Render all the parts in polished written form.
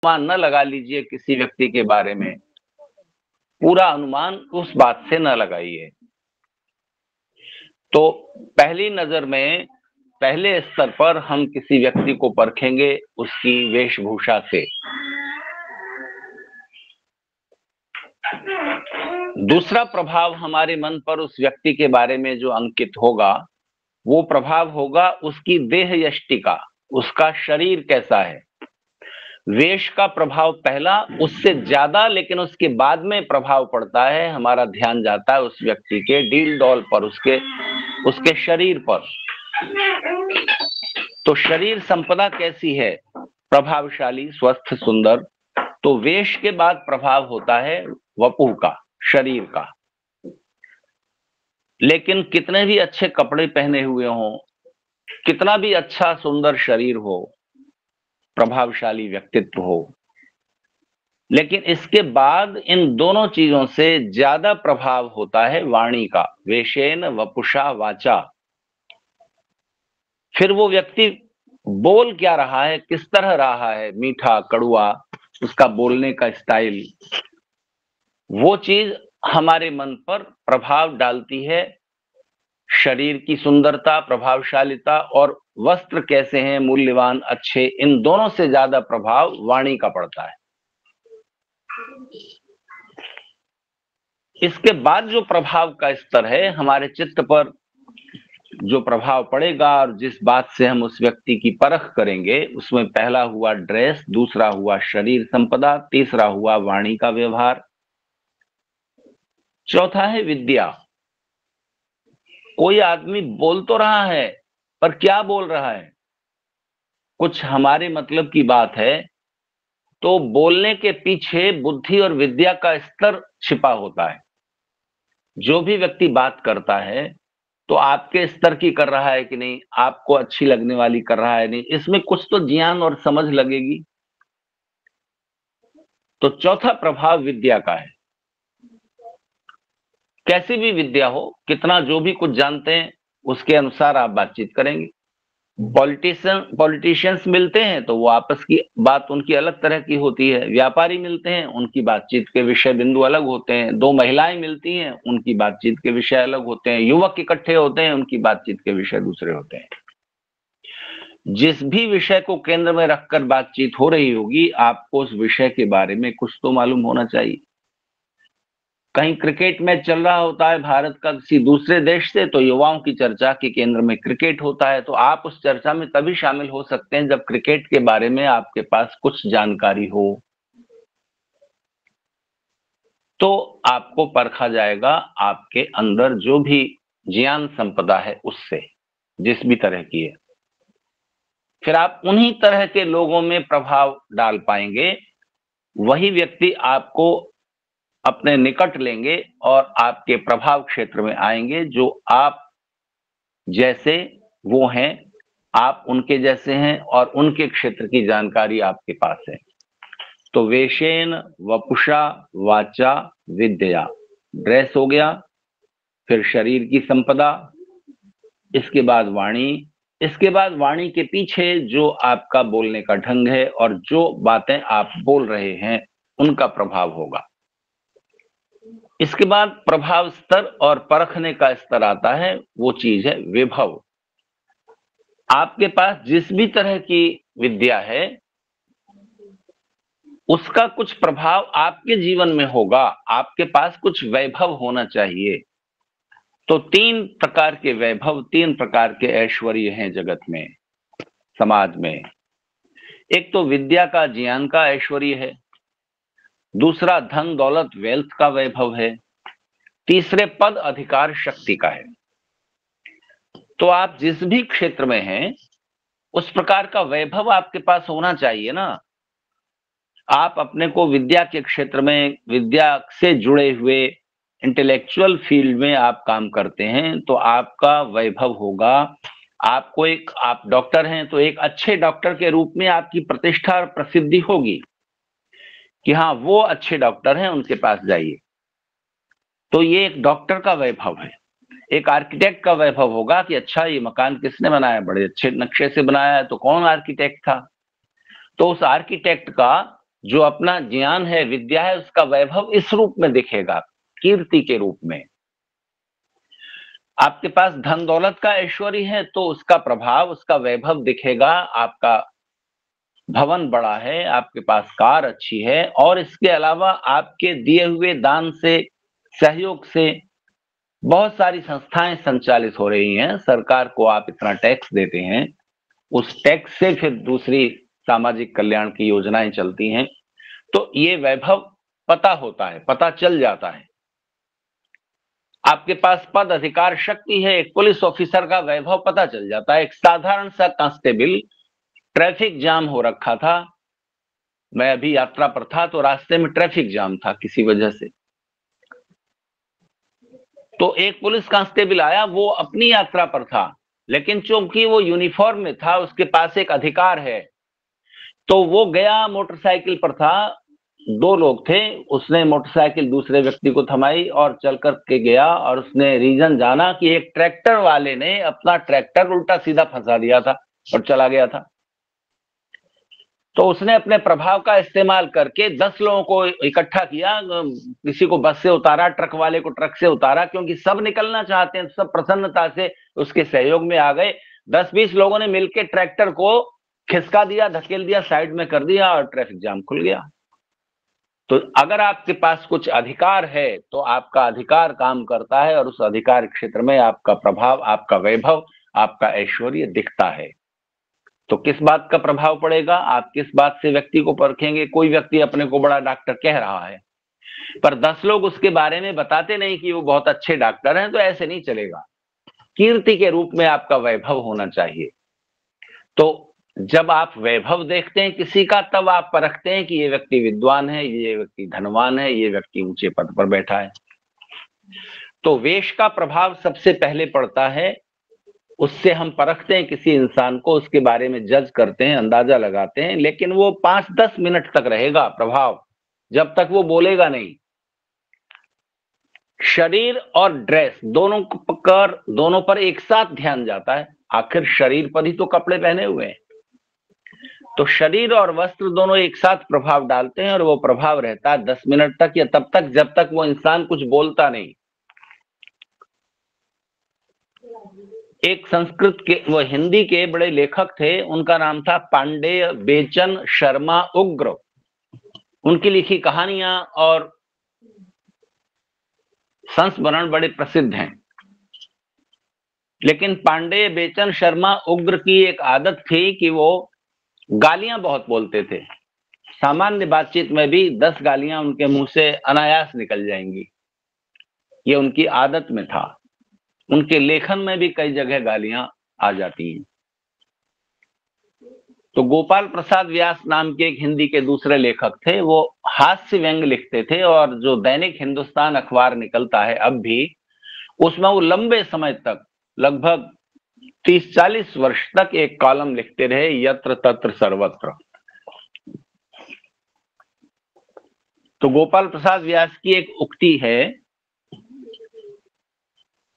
अनुमान न लगा लीजिए किसी व्यक्ति के बारे में, पूरा अनुमान उस बात से न लगाइए। तो पहली नजर में, पहले स्तर पर हम किसी व्यक्ति को परखेंगे उसकी वेशभूषा से। दूसरा प्रभाव हमारे मन पर उस व्यक्ति के बारे में जो अंकित होगा, वो प्रभाव होगा उसकी देह यष्टि का, उसका शरीर कैसा है। वेश का प्रभाव पहला, उससे ज्यादा लेकिन उसके बाद में प्रभाव पड़ता है, हमारा ध्यान जाता है उस व्यक्ति के डील डॉल पर, उसके शरीर पर। तो शरीर संपदा कैसी है, प्रभावशाली, स्वस्थ, सुंदर। तो वेश के बाद प्रभाव होता है वपु का, शरीर का। लेकिन कितने भी अच्छे कपड़े पहने हुए हों, कितना भी अच्छा सुंदर शरीर हो, प्रभावशाली व्यक्तित्व हो, लेकिन इसके बाद इन दोनों चीजों से ज्यादा प्रभाव होता है वाणी का, वेशेन वपुषा वाचा। फिर वो व्यक्ति बोल क्या रहा है, किस तरह रहा है, मीठा कड़वा, उसका बोलने का स्टाइल, वो चीज हमारे मन पर प्रभाव डालती है। शरीर की सुंदरता, प्रभावशालीता और वस्त्र कैसे हैं, मूल्यवान, अच्छे, इन दोनों से ज्यादा प्रभाव वाणी का पड़ता है। इसके बाद जो प्रभाव का स्तर है, हमारे चित्त पर जो प्रभाव पड़ेगा और जिस बात से हम उस व्यक्ति की परख करेंगे, उसमें पहला हुआ ड्रेस, दूसरा हुआ शरीर संपदा, तीसरा हुआ वाणी का व्यवहार, चौथा है विद्या। कोई आदमी बोल तो रहा है, पर क्या बोल रहा है, कुछ हमारे मतलब की बात है, तो बोलने के पीछे बुद्धि और विद्या का स्तर छिपा होता है। जो भी व्यक्ति बात करता है तो आपके स्तर की कर रहा है कि नहीं, आपको अच्छी लगने वाली कर रहा है नहीं, इसमें कुछ तो ज्ञान और समझ लगेगी। तो चौथा प्रभाव विद्या का है। कैसी भी विद्या हो, कितना जो भी कुछ जानते हैं, उसके अनुसार आप बातचीत करेंगे। पॉलिटिशियंस मिलते हैं तो वो आपस की बात उनकी अलग तरह की होती है। व्यापारी मिलते हैं, उनकी बातचीत के विषय बिंदु अलग होते हैं। दो महिलाएं मिलती हैं, उनकी बातचीत के विषय अलग होते हैं। युवक इकट्ठे होते हैं, उनकी बातचीत के विषय दूसरे होते हैं। जिस भी विषय को केंद्र में रखकर बातचीत हो रही होगी, आपको उस विषय के बारे में कुछ तो मालूम होना चाहिए। कहीं क्रिकेट मैच चल रहा होता है भारत का किसी दूसरे देश से, तो युवाओं की चर्चा के केंद्र में क्रिकेट होता है, तो आप उस चर्चा में तभी शामिल हो सकते हैं जब क्रिकेट के बारे में आपके पास कुछ जानकारी हो। तो आपको परखा जाएगा आपके अंदर जो भी ज्ञान संपदा है उससे, जिस भी तरह की है। फिर आप उन्हीं तरह के लोगों में प्रभाव डाल पाएंगे। वही व्यक्ति आपको अपने निकट लेंगे और आपके प्रभाव क्षेत्र में आएंगे। जो आप जैसे वो हैं, आप उनके जैसे हैं और उनके क्षेत्र की जानकारी आपके पास है। तो वेशेन वपुषा वाचा विद्या, ड्रेस हो गया, फिर शरीर की संपदा, इसके बाद वाणी, इसके बाद वाणी के पीछे जो आपका बोलने का ढंग है और जो बातें आप बोल रहे हैं उनका प्रभाव होगा। इसके बाद प्रभाव स्तर और परखने का स्तर आता है, वो चीज है विभव। आपके पास जिस भी तरह की विद्या है उसका कुछ प्रभाव आपके जीवन में होगा। आपके पास कुछ वैभव होना चाहिए। तो तीन प्रकार के वैभव, तीन प्रकार के ऐश्वर्य हैं जगत में, समाज में। एक तो विद्या का, ज्ञान का ऐश्वर्य है। दूसरा धन दौलत, वेल्थ का वैभव है। तीसरे पद अधिकार शक्ति का है। तो आप जिस भी क्षेत्र में हैं उस प्रकार का वैभव आपके पास होना चाहिए ना। आप अपने को विद्या के क्षेत्र में, विद्या से जुड़े हुए इंटेलेक्चुअल फील्ड में आप काम करते हैं तो आपका वैभव होगा। आपको आप डॉक्टर हैं तो एक अच्छे डॉक्टर के रूप में आपकी प्रतिष्ठा और प्रसिद्धि होगी कि हाँ वो अच्छे डॉक्टर हैं, उनके पास जाइए। तो ये एक डॉक्टर का वैभव है। एक आर्किटेक्ट का वैभव होगा कि अच्छा ये मकान किसने बनाया, बड़े अच्छे नक्शे से बनाया है, तो कौन आर्किटेक्ट था। तो उस आर्किटेक्ट का जो अपना ज्ञान है, विद्या है, उसका वैभव इस रूप में दिखेगा, कीर्ति के रूप में। आपके पास धन दौलत का ऐश्वर्य है तो उसका प्रभाव, उसका वैभव दिखेगा। आपका भवन बड़ा है, आपके पास कार अच्छी है, और इसके अलावा आपके दिए हुए दान से, सहयोग से बहुत सारी संस्थाएं संचालित हो रही हैं। सरकार को आप इतना टैक्स देते हैं, उस टैक्स से फिर दूसरी सामाजिक कल्याण की योजनाएं चलती हैं, तो ये वैभव पता होता है, पता चल जाता है। आपके पास पद, अधिकार, शक्ति है, एक पुलिस ऑफिसर का वैभव पता चल जाता है। एक साधारण सा कांस्टेबल, ट्रैफिक जाम हो रखा था, मैं अभी यात्रा पर था तो रास्ते में ट्रैफिक जाम था किसी वजह से, तो एक पुलिस कांस्टेबल आया, वो अपनी यात्रा पर था, लेकिन चूंकि वो यूनिफॉर्म में था, उसके पास एक अधिकार है, तो वो गया, मोटरसाइकिल पर था, दो लोग थे, उसने मोटरसाइकिल दूसरे व्यक्ति को थमाई और चल कर के गया, और उसने रीजन जाना कि एक ट्रैक्टर वाले ने अपना ट्रैक्टर उल्टा सीधा फंसा दिया था और चला गया था। तो उसने अपने प्रभाव का इस्तेमाल करके 10 लोगों को इकट्ठा किया, किसी को बस से उतारा, ट्रक वाले को ट्रक से उतारा, क्योंकि सब निकलना चाहते हैं, सब प्रसन्नता से उसके सहयोग में आ गए। 10-20 लोगों ने मिलकर ट्रैक्टर को खिसका दिया, धकेल दिया, साइड में कर दिया और ट्रैफिक जाम खुल गया। तो अगर आपके पास कुछ अधिकार है तो आपका अधिकार काम करता है, और उस अधिकार क्षेत्र में आपका प्रभाव, आपका वैभव, आपका ऐश्वर्य दिखता है। तो किस बात का प्रभाव पड़ेगा? आप किस बात से व्यक्ति को परखेंगे? कोई व्यक्ति अपने को बड़ा डॉक्टर कह रहा है, पर 10 लोग उसके बारे में बताते नहीं कि वो बहुत अच्छे डॉक्टर हैं, तो ऐसे नहीं चलेगा। कीर्ति के रूप में आपका वैभव होना चाहिए। तो जब आप वैभव देखते हैं किसी का, तब आप परखते हैं कि ये व्यक्ति विद्वान है, ये व्यक्ति धनवान है, ये व्यक्ति ऊंचे पद पर बैठा है। तो वेश का प्रभाव सबसे पहले पड़ता है, उससे हम परखते हैं किसी इंसान को, उसके बारे में जज करते हैं, अंदाजा लगाते हैं, लेकिन वो 5-10 मिनट तक रहेगा प्रभाव, जब तक वो बोलेगा नहीं। शरीर और ड्रेस दोनों पर एक साथ ध्यान जाता है, आखिर शरीर पर ही तो कपड़े पहने हुए हैं। तो शरीर और वस्त्र दोनों एक साथ प्रभाव डालते हैं, और वो प्रभाव रहता है 10 मिनट तक, या तब तक जब तक वो इंसान कुछ बोलता नहीं। एक संस्कृत के, वो हिंदी के बड़े लेखक थे, उनका नाम था पांडेय बेचन शर्मा उग्र। उनकी लिखी कहानियां और संस्मरण बड़े प्रसिद्ध हैं। लेकिन पांडेय बेचन शर्मा उग्र की एक आदत थी कि वो गालियां बहुत बोलते थे। सामान्य बातचीत में भी 10 गालियां उनके मुंह से अनायास निकल जाएंगी, ये उनकी आदत में था। उनके लेखन में भी कई जगह गालियां आ जाती हैं। तो गोपाल प्रसाद व्यास नाम के एक हिंदी के दूसरे लेखक थे, वो हास्य व्यंग लिखते थे, और जो दैनिक हिंदुस्तान अखबार निकलता है अब भी, उसमें वो लंबे समय तक, लगभग 30-40 वर्ष तक एक कॉलम लिखते रहे, यत्र तत्र सर्वत्र। तो गोपाल प्रसाद व्यास की एक उक्ति है,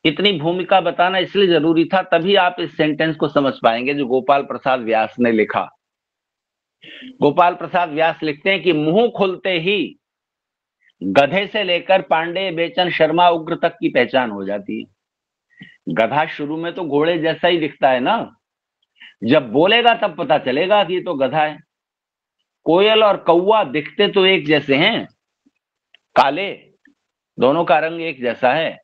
इतनी भूमिका बताना इसलिए जरूरी था, तभी आप इस सेंटेंस को समझ पाएंगे जो गोपाल प्रसाद व्यास ने लिखा। गोपाल प्रसाद व्यास लिखते हैं कि मुंह खुलते ही गधे से लेकर पांडे बेचन शर्मा उग्र तक की पहचान हो जाती है। गधा शुरू में तो घोड़े जैसा ही दिखता है ना, जब बोलेगा तब पता चलेगा कि ये तो गधा है। कोयल और कौवा दिखते तो एक जैसे हैं, काले, दोनों का रंग एक जैसा है।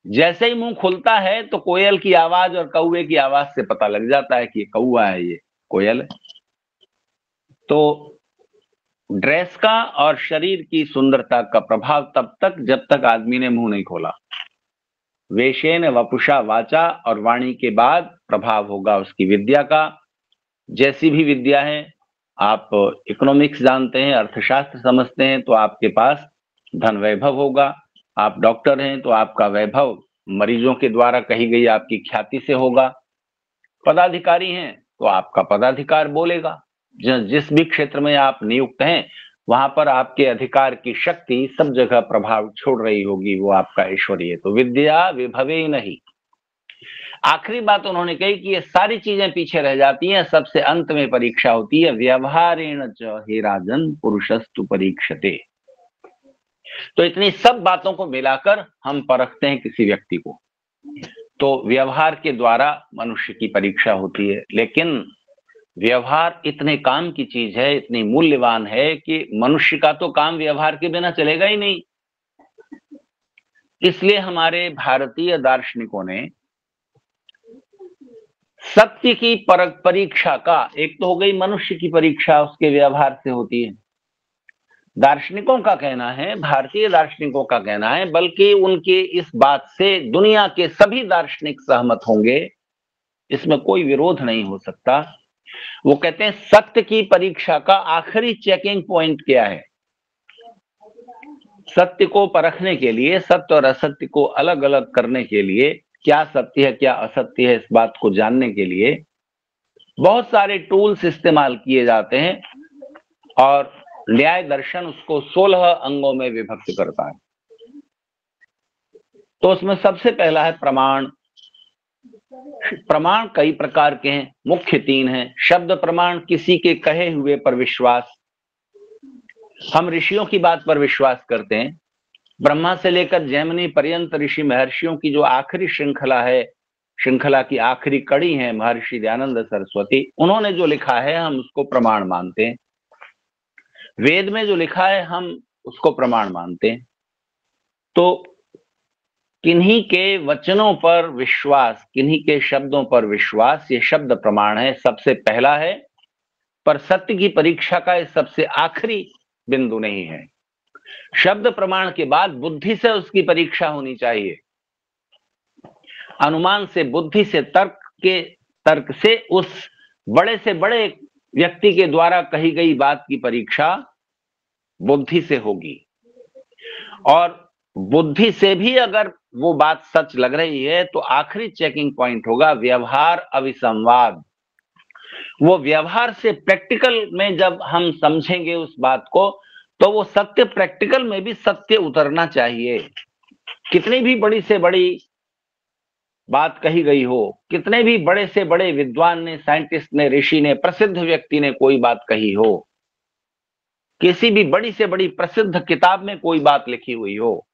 जैसे ही मुंह खुलता है तो कोयल की आवाज और कौवे की आवाज से पता लग जाता है कि ये कौवा है, ये कोयल है। तो ड्रेस का और शरीर की सुंदरता का प्रभाव तब तक जब तक आदमी ने मुंह नहीं खोला। वेशेन वपुषा वाचा, और वाणी के बाद प्रभाव होगा उसकी विद्या का। जैसी भी विद्या है, आप इकोनॉमिक्स जानते हैं, अर्थशास्त्र समझते हैं, तो आपके पास धन वैभव होगा। आप डॉक्टर हैं तो आपका वैभव मरीजों के द्वारा कही गई आपकी ख्याति से होगा। पदाधिकारी हैं तो आपका पदाधिकार बोलेगा। जिस भी क्षेत्र में आप नियुक्त हैं, वहां पर आपके अधिकार की शक्ति सब जगह प्रभाव छोड़ रही होगी, वो आपका ऐश्वर्य। तो विद्या विभवे नहीं। आखिरी बात उन्होंने कही कि ये सारी चीजें पीछे रह जाती हैं, सबसे अंत में परीक्षा होती है। व्यवहारेण च हे राजन पुरुषस्तु परीक्षते। तो इतनी सब बातों को मिलाकर हम परखते हैं किसी व्यक्ति को। तो व्यवहार के द्वारा मनुष्य की परीक्षा होती है, लेकिन व्यवहार इतने काम की चीज है, इतनी मूल्यवान है कि मनुष्य का तो काम व्यवहार के बिना चलेगा ही नहीं। इसलिए हमारे भारतीय दार्शनिकों ने सत्य की परीक्षा का, एक तो हो गई मनुष्य की परीक्षा उसके व्यवहार से होती है, दार्शनिकों का कहना है, भारतीय दार्शनिकों का कहना है, बल्कि उनके इस बात से दुनिया के सभी दार्शनिक सहमत होंगे, इसमें कोई विरोध नहीं हो सकता। वो कहते हैं सत्य की परीक्षा का आखिरी चेकिंग पॉइंट क्या है? सत्य को परखने के लिए, सत्य और असत्य को अलग अलग करने के लिए, क्या सत्य है क्या असत्य है इस बात को जानने के लिए बहुत सारे टूल्स इस्तेमाल किए जाते हैं, और न्याय दर्शन उसको 16 अंगों में विभक्त करता है। तो उसमें सबसे पहला है प्रमाण। प्रमाण कई प्रकार के हैं, मुख्य 3 हैं। शब्द प्रमाण, किसी के कहे हुए पर विश्वास, हम ऋषियों की बात पर विश्वास करते हैं। ब्रह्मा से लेकर जैमिनी पर्यंत ऋषि महर्षियों की जो आखिरी श्रृंखला है, श्रृंखला की आखिरी कड़ी है महर्षि दयानंद सरस्वती, उन्होंने जो लिखा है हम उसको प्रमाण मानते हैं। वेद में जो लिखा है हम उसको प्रमाण मानते हैं। तो किन्हीं के वचनों पर विश्वास, किन्हीं के शब्दों पर विश्वास, ये शब्द प्रमाण है, सबसे पहला है। पर सत्य की परीक्षा का ये सबसे आखिरी बिंदु नहीं है। शब्द प्रमाण के बाद बुद्धि से उसकी परीक्षा होनी चाहिए। अनुमान से, बुद्धि से, तर्क से उस बड़े से बड़े व्यक्ति के द्वारा कही गई बात की परीक्षा बुद्धि से होगी। और बुद्धि से भी अगर वो बात सच लग रही है तो आखिरी चेकिंग पॉइंट होगा व्यवहार अविसंवाद। वो व्यवहार से, प्रैक्टिकल में जब हम समझेंगे उस बात को, तो वो सत्य प्रैक्टिकल में भी सत्य उतरना चाहिए। कितनी भी बड़ी से बड़ी बात कही गई हो, कितने भी बड़े से बड़े विद्वान ने, साइंटिस्ट ने, ऋषि ने, प्रसिद्ध व्यक्ति ने कोई बात कही हो, किसी भी बड़ी से बड़ी प्रसिद्ध किताब में कोई बात लिखी हुई हो,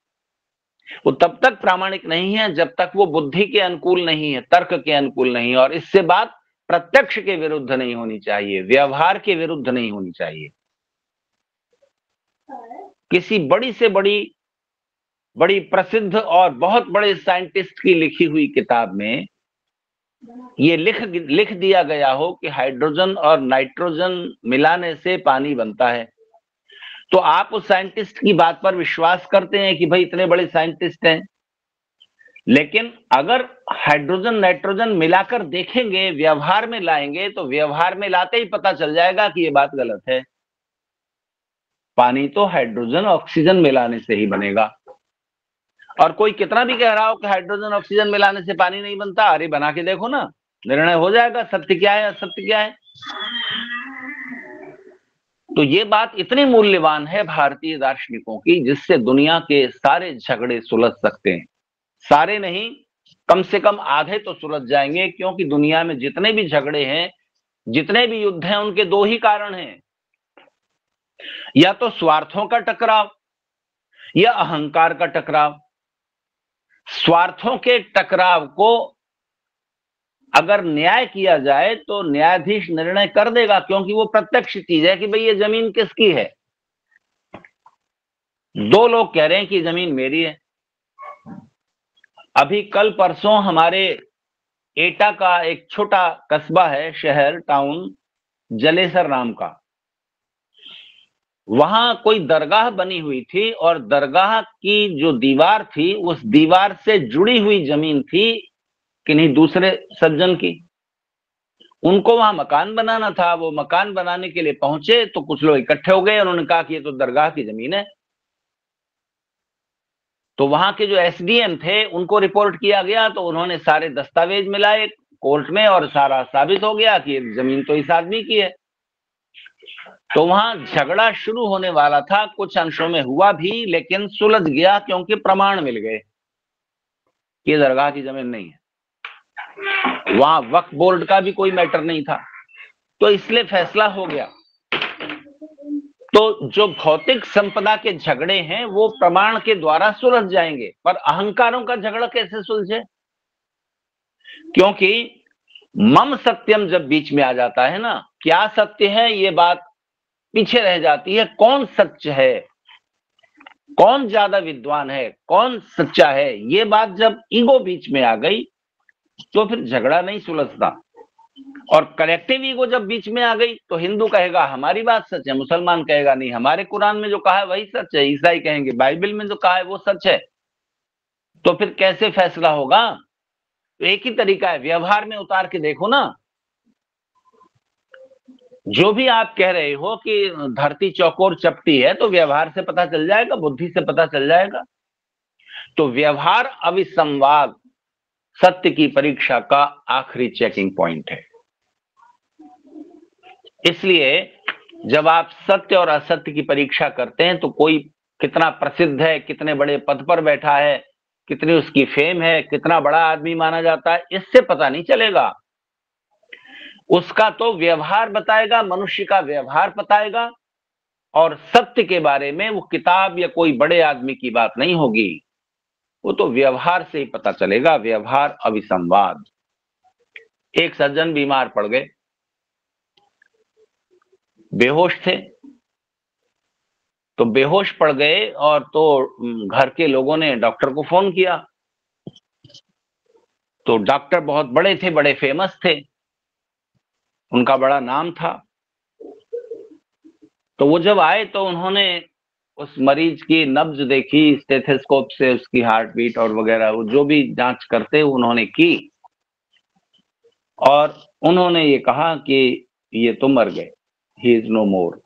वो तब तक प्रामाणिक नहीं है जब तक वो बुद्धि के अनुकूल नहीं है, तर्क के अनुकूल नहीं है। और इससे बात प्रत्यक्ष के विरुद्ध नहीं होनी चाहिए, व्यवहार के विरुद्ध नहीं होनी चाहिए। किसी बड़ी से बड़ी प्रसिद्ध और बहुत बड़े साइंटिस्ट की लिखी हुई किताब में ये लिख दिया गया हो कि हाइड्रोजन और नाइट्रोजन मिलाने से पानी बनता है, तो आप उस साइंटिस्ट की बात पर विश्वास करते हैं कि भाई इतने बड़े साइंटिस्ट हैं। लेकिन अगर हाइड्रोजन नाइट्रोजन मिलाकर देखेंगे, व्यवहार में लाएंगे, तो व्यवहार में लाते ही पता चल जाएगा कि ये बात गलत है। पानी तो हाइड्रोजन ऑक्सीजन मिलाने से ही बनेगा। और कोई कितना भी कह रहा हो कि हाइड्रोजन ऑक्सीजन मिलाने से पानी नहीं बनता, अरे बना के देखो ना, निर्णय हो जाएगा सत्य क्या है असत्य क्या है। तो ये बात इतनी मूल्यवान है भारतीय दार्शनिकों की, जिससे दुनिया के सारे झगड़े सुलझ सकते हैं। सारे नहीं, कम से कम आधे तो सुलझ जाएंगे, क्योंकि दुनिया में जितने भी झगड़े हैं, जितने भी युद्ध हैं, उनके 2 ही कारण हैं, या तो स्वार्थों का टकराव या अहंकार का टकराव। स्वार्थों के टकराव को अगर न्याय किया जाए तो न्यायाधीश निर्णय कर देगा, क्योंकि वो प्रत्यक्ष चीज है कि भाई ये जमीन किसकी है। 2 लोग कह रहे हैं कि जमीन मेरी है। अभी कल परसों हमारे एटा का एक छोटा कस्बा है, शहर, टाउन, जलेसर नाम का, वहां कोई दरगाह बनी हुई थी, और दरगाह की जो दीवार थी, उस दीवार से जुड़ी हुई जमीन थी किन्हीं दूसरे सज्जन की। उनको वहां मकान बनाना था, वो मकान बनाने के लिए पहुंचे तो कुछ लोग इकट्ठे हो गए, उन्होंने कहा कि ये तो दरगाह की जमीन है। तो वहां के जो एसडीएम थे उनको रिपोर्ट किया गया, तो उन्होंने सारे दस्तावेज मिलाए कोर्ट में, और सारा साबित हो गया कि जमीन तो इस आदमी की है। तो वहां झगड़ा शुरू होने वाला था, कुछ अंशों में हुआ भी, लेकिन सुलझ गया क्योंकि प्रमाण मिल गए कि दरगाह की जमीन नहीं है। वहां वक्फ बोर्ड का भी कोई मैटर नहीं था, तो इसलिए फैसला हो गया। तो जो भौतिक संपदा के झगड़े हैं वो प्रमाण के द्वारा सुलझ जाएंगे, पर अहंकारों का झगड़ा कैसे सुलझे? क्योंकि मम सत्यम जब बीच में आ जाता है ना, क्या सत्य है ये बात पीछे रह जाती है। कौन सच है, कौन ज्यादा विद्वान है, कौन सच्चा है, ये बात जब ईगो बीच में आ गई तो फिर झगड़ा नहीं सुलझता। और कलेक्टिव ईगो जब बीच में आ गई तो हिंदू कहेगा हमारी बात सच है, मुसलमान कहेगा नहीं हमारे कुरान में जो कहा है वही सच है, ईसाई कहेंगे बाइबल में जो कहा है वो सच है। तो फिर कैसे फैसला होगा? तो एक ही तरीका है, व्यवहार में उतार के देखो ना। जो भी आप कह रहे हो कि धरती चौकोर चपटी है, तो व्यवहार से पता चल जाएगा, बुद्धि से पता चल जाएगा। तो व्यवहार अविसंवाद सत्य की परीक्षा का आखिरी चेकिंग पॉइंट है। इसलिए जब आप सत्य और असत्य की परीक्षा करते हैं तो कोई कितना प्रसिद्ध है, कितने बड़े पद पर बैठा है, कितनी उसकी फेम है, कितना बड़ा आदमी माना जाता है, इससे पता नहीं चलेगा। उसका तो व्यवहार बताएगा, मनुष्य का व्यवहार बताएगा। और सत्य के बारे में वो किताब या कोई बड़े आदमी की बात नहीं होगी, वो तो व्यवहार से ही पता चलेगा। व्यवहार अविसंवाद। एक सज्जन बीमार पड़ गए, बेहोश थे, तो बेहोश पड़ गए और तो घर के लोगों ने डॉक्टर को फोन किया। तो डॉक्टर बहुत बड़े थे, बड़े फेमस थे, उनका बड़ा नाम था। तो वो जब आए तो उन्होंने उस मरीज की नब्ज देखी, स्टेथोस्कोप से उसकी हार्ट बीट और वगैरह वो जो भी जांच करते उन्होंने की, और उन्होंने ये कहा कि ये तो मर गए, ही इज नो मोर।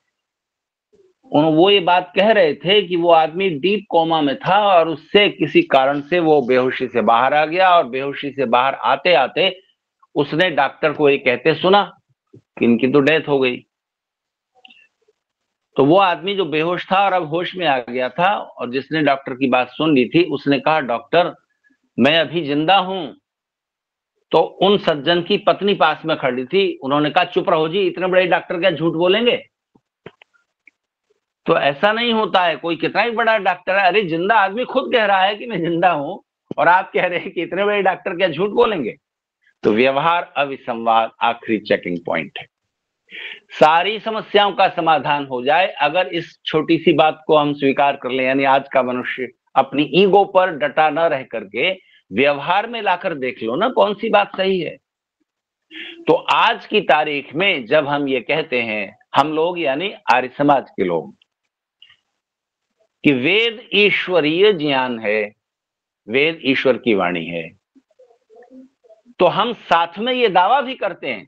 वो ये बात कह रहे थे कि वो आदमी डीप कोमा में था और उससे किसी कारण से वो बेहोशी से बाहर आ गया, और बेहोशी से बाहर आते आते उसने डॉक्टर को ये कहते सुना कि इनकी तो डेथ हो गई। तो वो आदमी जो बेहोश था और अब होश में आ गया था, और जिसने डॉक्टर की बात सुन ली थी, उसने कहा डॉक्टर मैं अभी जिंदा हूं। तो उन सज्जन की पत्नी पास में खड़ी थी, उन्होंने कहा चुप रहो जी, इतने बड़े डॉक्टर क्या झूठ बोलेंगे? तो ऐसा नहीं होता है, कोई कितना ही बड़ा डॉक्टर है, अरे जिंदा आदमी खुद कह रहा है कि मैं जिंदा हूं, और आप कह रहे हैं कि इतने बड़े डॉक्टर क्या झूठ बोलेंगे? तो व्यवहार अविसंवाद आखिरी चेकिंग पॉइंट है। सारी समस्याओं का समाधान हो जाए अगर इस छोटी सी बात को हम स्वीकार कर लें, यानी आज का मनुष्य अपनी ईगो पर डटा न रह करके व्यवहार में लाकर देख लो ना कौन सी बात सही है। तो आज की तारीख में जब हम ये कहते हैं, हम लोग यानी आर्य समाज के लोग, कि वेद ईश्वरीय ज्ञान है, वेद ईश्वर की वाणी है, तो हम साथ में ये दावा भी करते हैं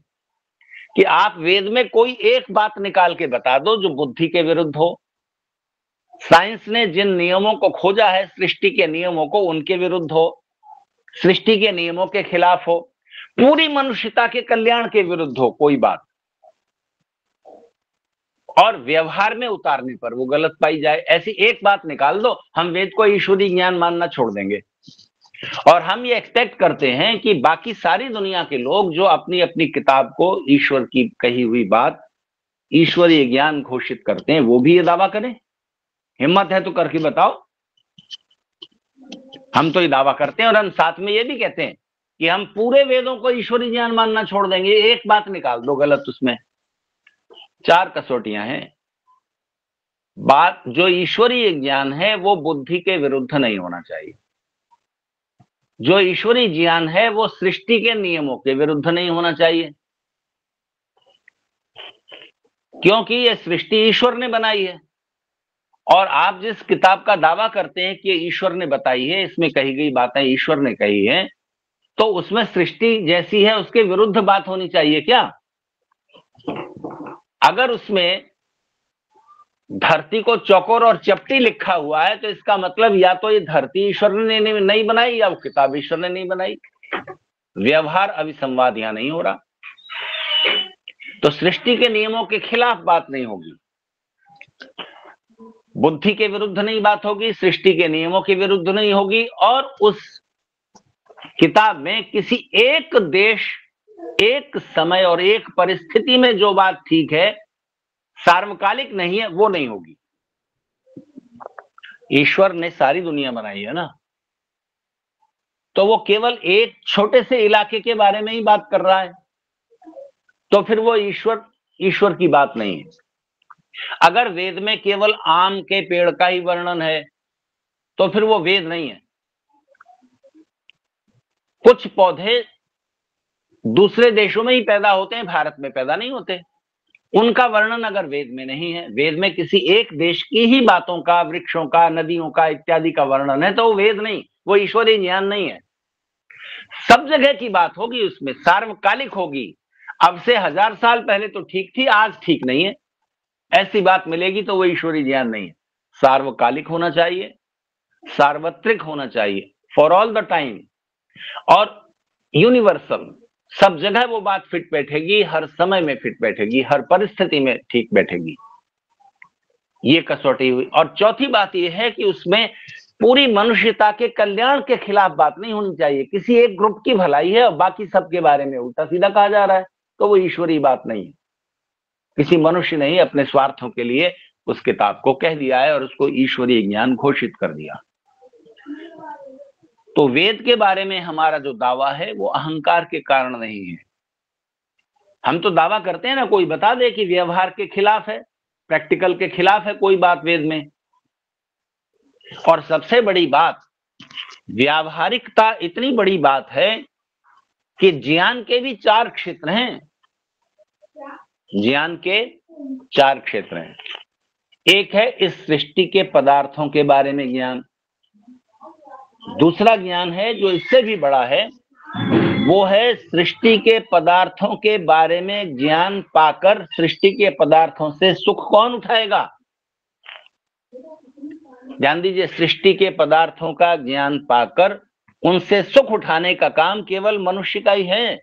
कि आप वेद में कोई एक बात निकाल के बता दो जो बुद्धि के विरुद्ध हो। साइंस ने जिन नियमों को खोजा है सृष्टि के नियमों को, उनके विरुद्ध हो, सृष्टि के नियमों के खिलाफ हो, पूरी मनुष्यता के कल्याण के विरुद्ध हो कोई बात, और व्यवहार में उतारने पर वो गलत पाई जाए, ऐसी एक बात निकाल दो, हम वेद को ईश्वरीय ज्ञान मानना छोड़ देंगे। और हम ये एक्सपेक्ट करते हैं कि बाकी सारी दुनिया के लोग जो अपनी अपनी किताब को ईश्वर की कही हुई बात ईश्वरीय ज्ञान घोषित करते हैं, वो भी ये दावा करें। हिम्मत है तो करके बताओ। हम तो ये दावा करते हैं और हम साथ में ये भी कहते हैं कि हम पूरे वेदों को ईश्वरीय ज्ञान मानना छोड़ देंगे, एक बात निकाल दो गलत उसमें। चार कसौटियां हैं। बात जो ईश्वरीय ज्ञान है वो बुद्धि के विरुद्ध नहीं होना चाहिए, जो ईश्वरीय ज्ञान है वो सृष्टि के नियमों के विरुद्ध नहीं होना चाहिए, क्योंकि ये सृष्टि ईश्वर ने बनाई है। और आप जिस किताब का दावा करते हैं कि ईश्वर ने बताई है, इसमें कही गई बातें ईश्वर ने कही है, तो उसमें सृष्टि जैसी है उसके विरुद्ध बात होनी चाहिए क्या? अगर उसमें धरती को चौकोर और चपटी लिखा हुआ है तो इसका मतलब या तो ये धरती ईश्वर ने नहीं बनाई या वो किताब ईश्वर ने नहीं बनाई। व्यवहार अविसंवाद यहां नहीं हो रहा, तो सृष्टि के नियमों के खिलाफ बात नहीं होगी, बुद्धि के विरुद्ध नहीं बात होगी, सृष्टि के नियमों के विरुद्ध नहीं होगी, और उस किताब में किसी एक देश, एक समय और एक परिस्थिति में जो बात ठीक है, सार्वकालिक नहीं है, वो नहीं होगी। ईश्वर ने सारी दुनिया बनाई है ना, तो वो केवल एक छोटे से इलाके के बारे में ही बात कर रहा है, तो फिर वो ईश्वर की बात नहीं है। अगर वेद में केवल आम के पेड़ का ही वर्णन है, तो फिर वो वेद नहीं है। कुछ पौधे दूसरे देशों में ही पैदा होते हैं, भारत में पैदा नहीं होते। उनका वर्णन अगर वेद में नहीं है, वेद में किसी एक देश की ही बातों का, वृक्षों का, नदियों का इत्यादि का वर्णन है, तो वो वेद नहीं, वो ईश्वरीय ज्ञान नहीं है। सब जगह की बात होगी, उसमें सार्वकालिक होगी। अब से 1000 साल पहले तो ठीक थी, आज ठीक नहीं है, ऐसी बात मिलेगी तो वो ईश्वरीय ज्ञान नहीं है। सार्वकालिक होना चाहिए, सार्वत्रिक होना चाहिए, फॉर ऑल द टाइम, और यूनिवर्सल, सब जगह वो बात फिट बैठेगी, हर समय में फिट बैठेगी, हर परिस्थिति में ठीक बैठेगी। ये कसौटी हुई। और चौथी बात यह है कि उसमें पूरी मनुष्यता के कल्याण के खिलाफ बात नहीं होनी चाहिए। किसी एक ग्रुप की भलाई है और बाकी सबके बारे में उल्टा सीधा कहा जा रहा है, तो वो ईश्वरीय बात नहीं है। किसी मनुष्य ने ही अपने स्वार्थों के लिए उस किताब को कह दिया है और उसको ईश्वरीय ज्ञान घोषित कर दिया। तो वेद के बारे में हमारा जो दावा है वो अहंकार के कारण नहीं है। हम तो दावा करते हैं ना, कोई बता दे कि व्यवहार के खिलाफ है, प्रैक्टिकल के खिलाफ है कोई बात वेद में। और सबसे बड़ी बात, व्यावहारिकता इतनी बड़ी बात है कि ज्ञान के भी 4 क्षेत्र हैं। ज्ञान के 4 क्षेत्र हैं। एक है इस सृष्टि के पदार्थों के बारे में ज्ञान, दूसरा ज्ञान है जो इससे भी बड़ा है, वो है सृष्टि के पदार्थों के बारे में ज्ञान पाकर सृष्टि के पदार्थों से सुख कौन उठाएगा। ध्यान दीजिए, सृष्टि के पदार्थों का ज्ञान पाकर उनसे सुख उठाने का काम केवल मनुष्य का ही है।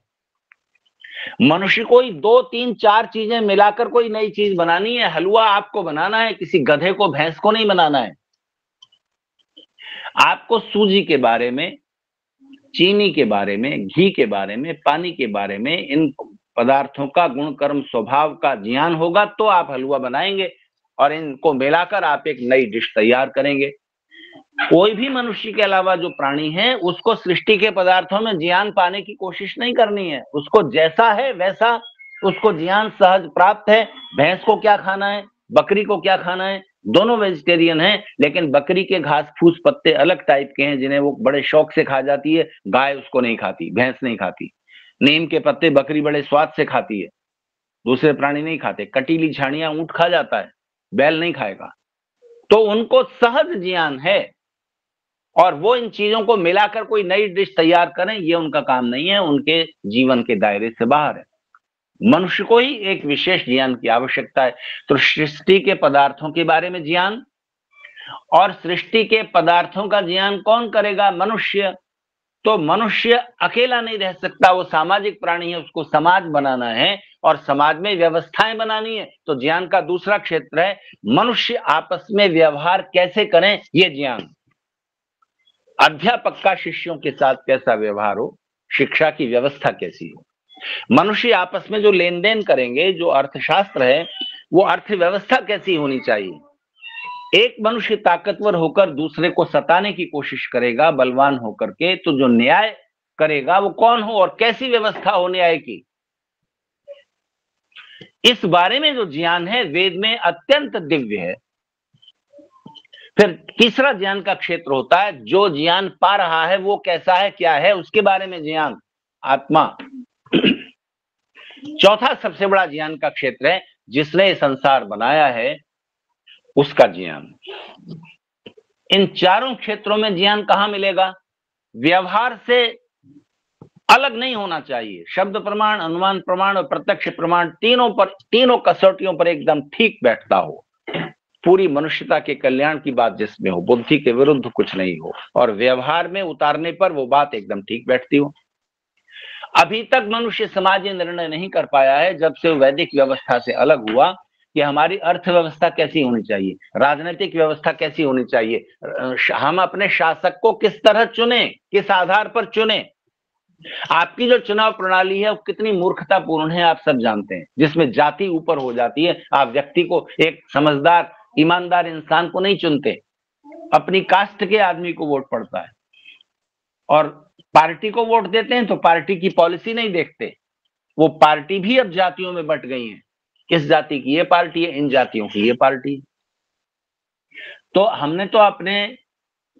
मनुष्य को ही 2, 3, 4 चीजें मिलाकर कोई नई चीज बनानी है। हलवा आपको बनाना है, किसी गधे को, भैंस को नहीं बनाना है। आपको सूजी के बारे में, चीनी के बारे में, घी के बारे में, पानी के बारे में, इन पदार्थों का गुण कर्म स्वभाव का ज्ञान होगा तो आप हलवा बनाएंगे और इनको मिलाकर आप एक नई डिश तैयार करेंगे। कोई भी मनुष्य के अलावा जो प्राणी है उसको सृष्टि के पदार्थों में ज्ञान पाने की कोशिश नहीं करनी है। उसको जैसा है वैसा उसको ज्ञान सहज प्राप्त है। भैंस को क्या खाना है, बकरी को क्या खाना है, दोनों वेजिटेरियन हैं, लेकिन बकरी के घास फूस पत्ते अलग टाइप के हैं जिन्हें वो बड़े शौक से खा जाती है, गाय उसको नहीं खाती, भैंस नहीं खाती। नीम के पत्ते बकरी बड़े स्वाद से खाती है, दूसरे प्राणी नहीं खाते। कटीली झाड़ियां ऊंट खा जाता है, बैल नहीं खाएगा। तो उनको सहज ज्ञान है और वो इन चीजों को मिलाकर कोई नई डिश तैयार करें, ये उनका काम नहीं है, उनके जीवन के दायरे से बाहर है। मनुष्य को ही एक विशेष ज्ञान की आवश्यकता है। तो सृष्टि के पदार्थों के बारे में ज्ञान, और सृष्टि के पदार्थों का ज्ञान कौन करेगा? मनुष्य। तो मनुष्य अकेला नहीं रह सकता, वो सामाजिक प्राणी है, उसको समाज बनाना है और समाज में व्यवस्थाएं बनानी है। तो ज्ञान का दूसरा क्षेत्र है मनुष्य आपस में व्यवहार कैसे करें, ये ज्ञान। अध्यापक का शिष्यों के साथ कैसा व्यवहार हो, शिक्षा की व्यवस्था कैसी हो, मनुष्य आपस में जो लेन देन करेंगे, जो अर्थशास्त्र है, वो अर्थव्यवस्था कैसी होनी चाहिए। एक मनुष्य ताकतवर होकर दूसरे को सताने की कोशिश करेगा बलवान होकर के, तो जो न्याय करेगा वो कौन हो और कैसी व्यवस्था हो न्याय की, इस बारे में जो ज्ञान है वेद में अत्यंत दिव्य है। फिर तीसरा ज्ञान का क्षेत्र होता है जो ज्ञान पा रहा है वो कैसा है, क्या है, उसके बारे में ज्ञान, आत्मा। चौथा सबसे बड़ा ज्ञान का क्षेत्र है जिसने संसार बनाया है, उसका ज्ञान। इन चारों क्षेत्रों में ज्ञान कहां मिलेगा? व्यवहार से अलग नहीं होना चाहिए। शब्द प्रमाण, अनुमान प्रमाण और प्रत्यक्ष प्रमाण तीनों कसौटियों पर एकदम ठीक बैठता हो। पूरी मनुष्यता के कल्याण की बात जिसमें हो, बुद्धि के विरुद्ध कुछ नहीं हो, और व्यवहार में उतारने पर वो बात एकदम ठीक बैठती हो। अभी तक मनुष्य समाज ये निर्णय नहीं कर पाया है, जब से वैदिक व्यवस्था से अलग हुआ, कि हमारी अर्थव्यवस्था कैसी होनी चाहिए, राजनीतिक व्यवस्था कैसी होनी चाहिए, हम अपने शासक को किस तरह चुने, किस आधार पर चुने। आपकी जो चुनाव प्रणाली है वो कितनी मूर्खतापूर्ण है आप सब जानते हैं, जिसमें जाति ऊपर हो जाती है। आप व्यक्ति को, एक समझदार ईमानदार इंसान को नहीं चुनते, अपनी कास्ट के आदमी को वोट पड़ता है। और पार्टी को वोट देते हैं तो पार्टी की पॉलिसी नहीं देखते। वो पार्टी भी अब जातियों में बंट गई है, इस जाति की ये पार्टी है, इन जातियों की ये पार्टी है। तो हमने तो अपने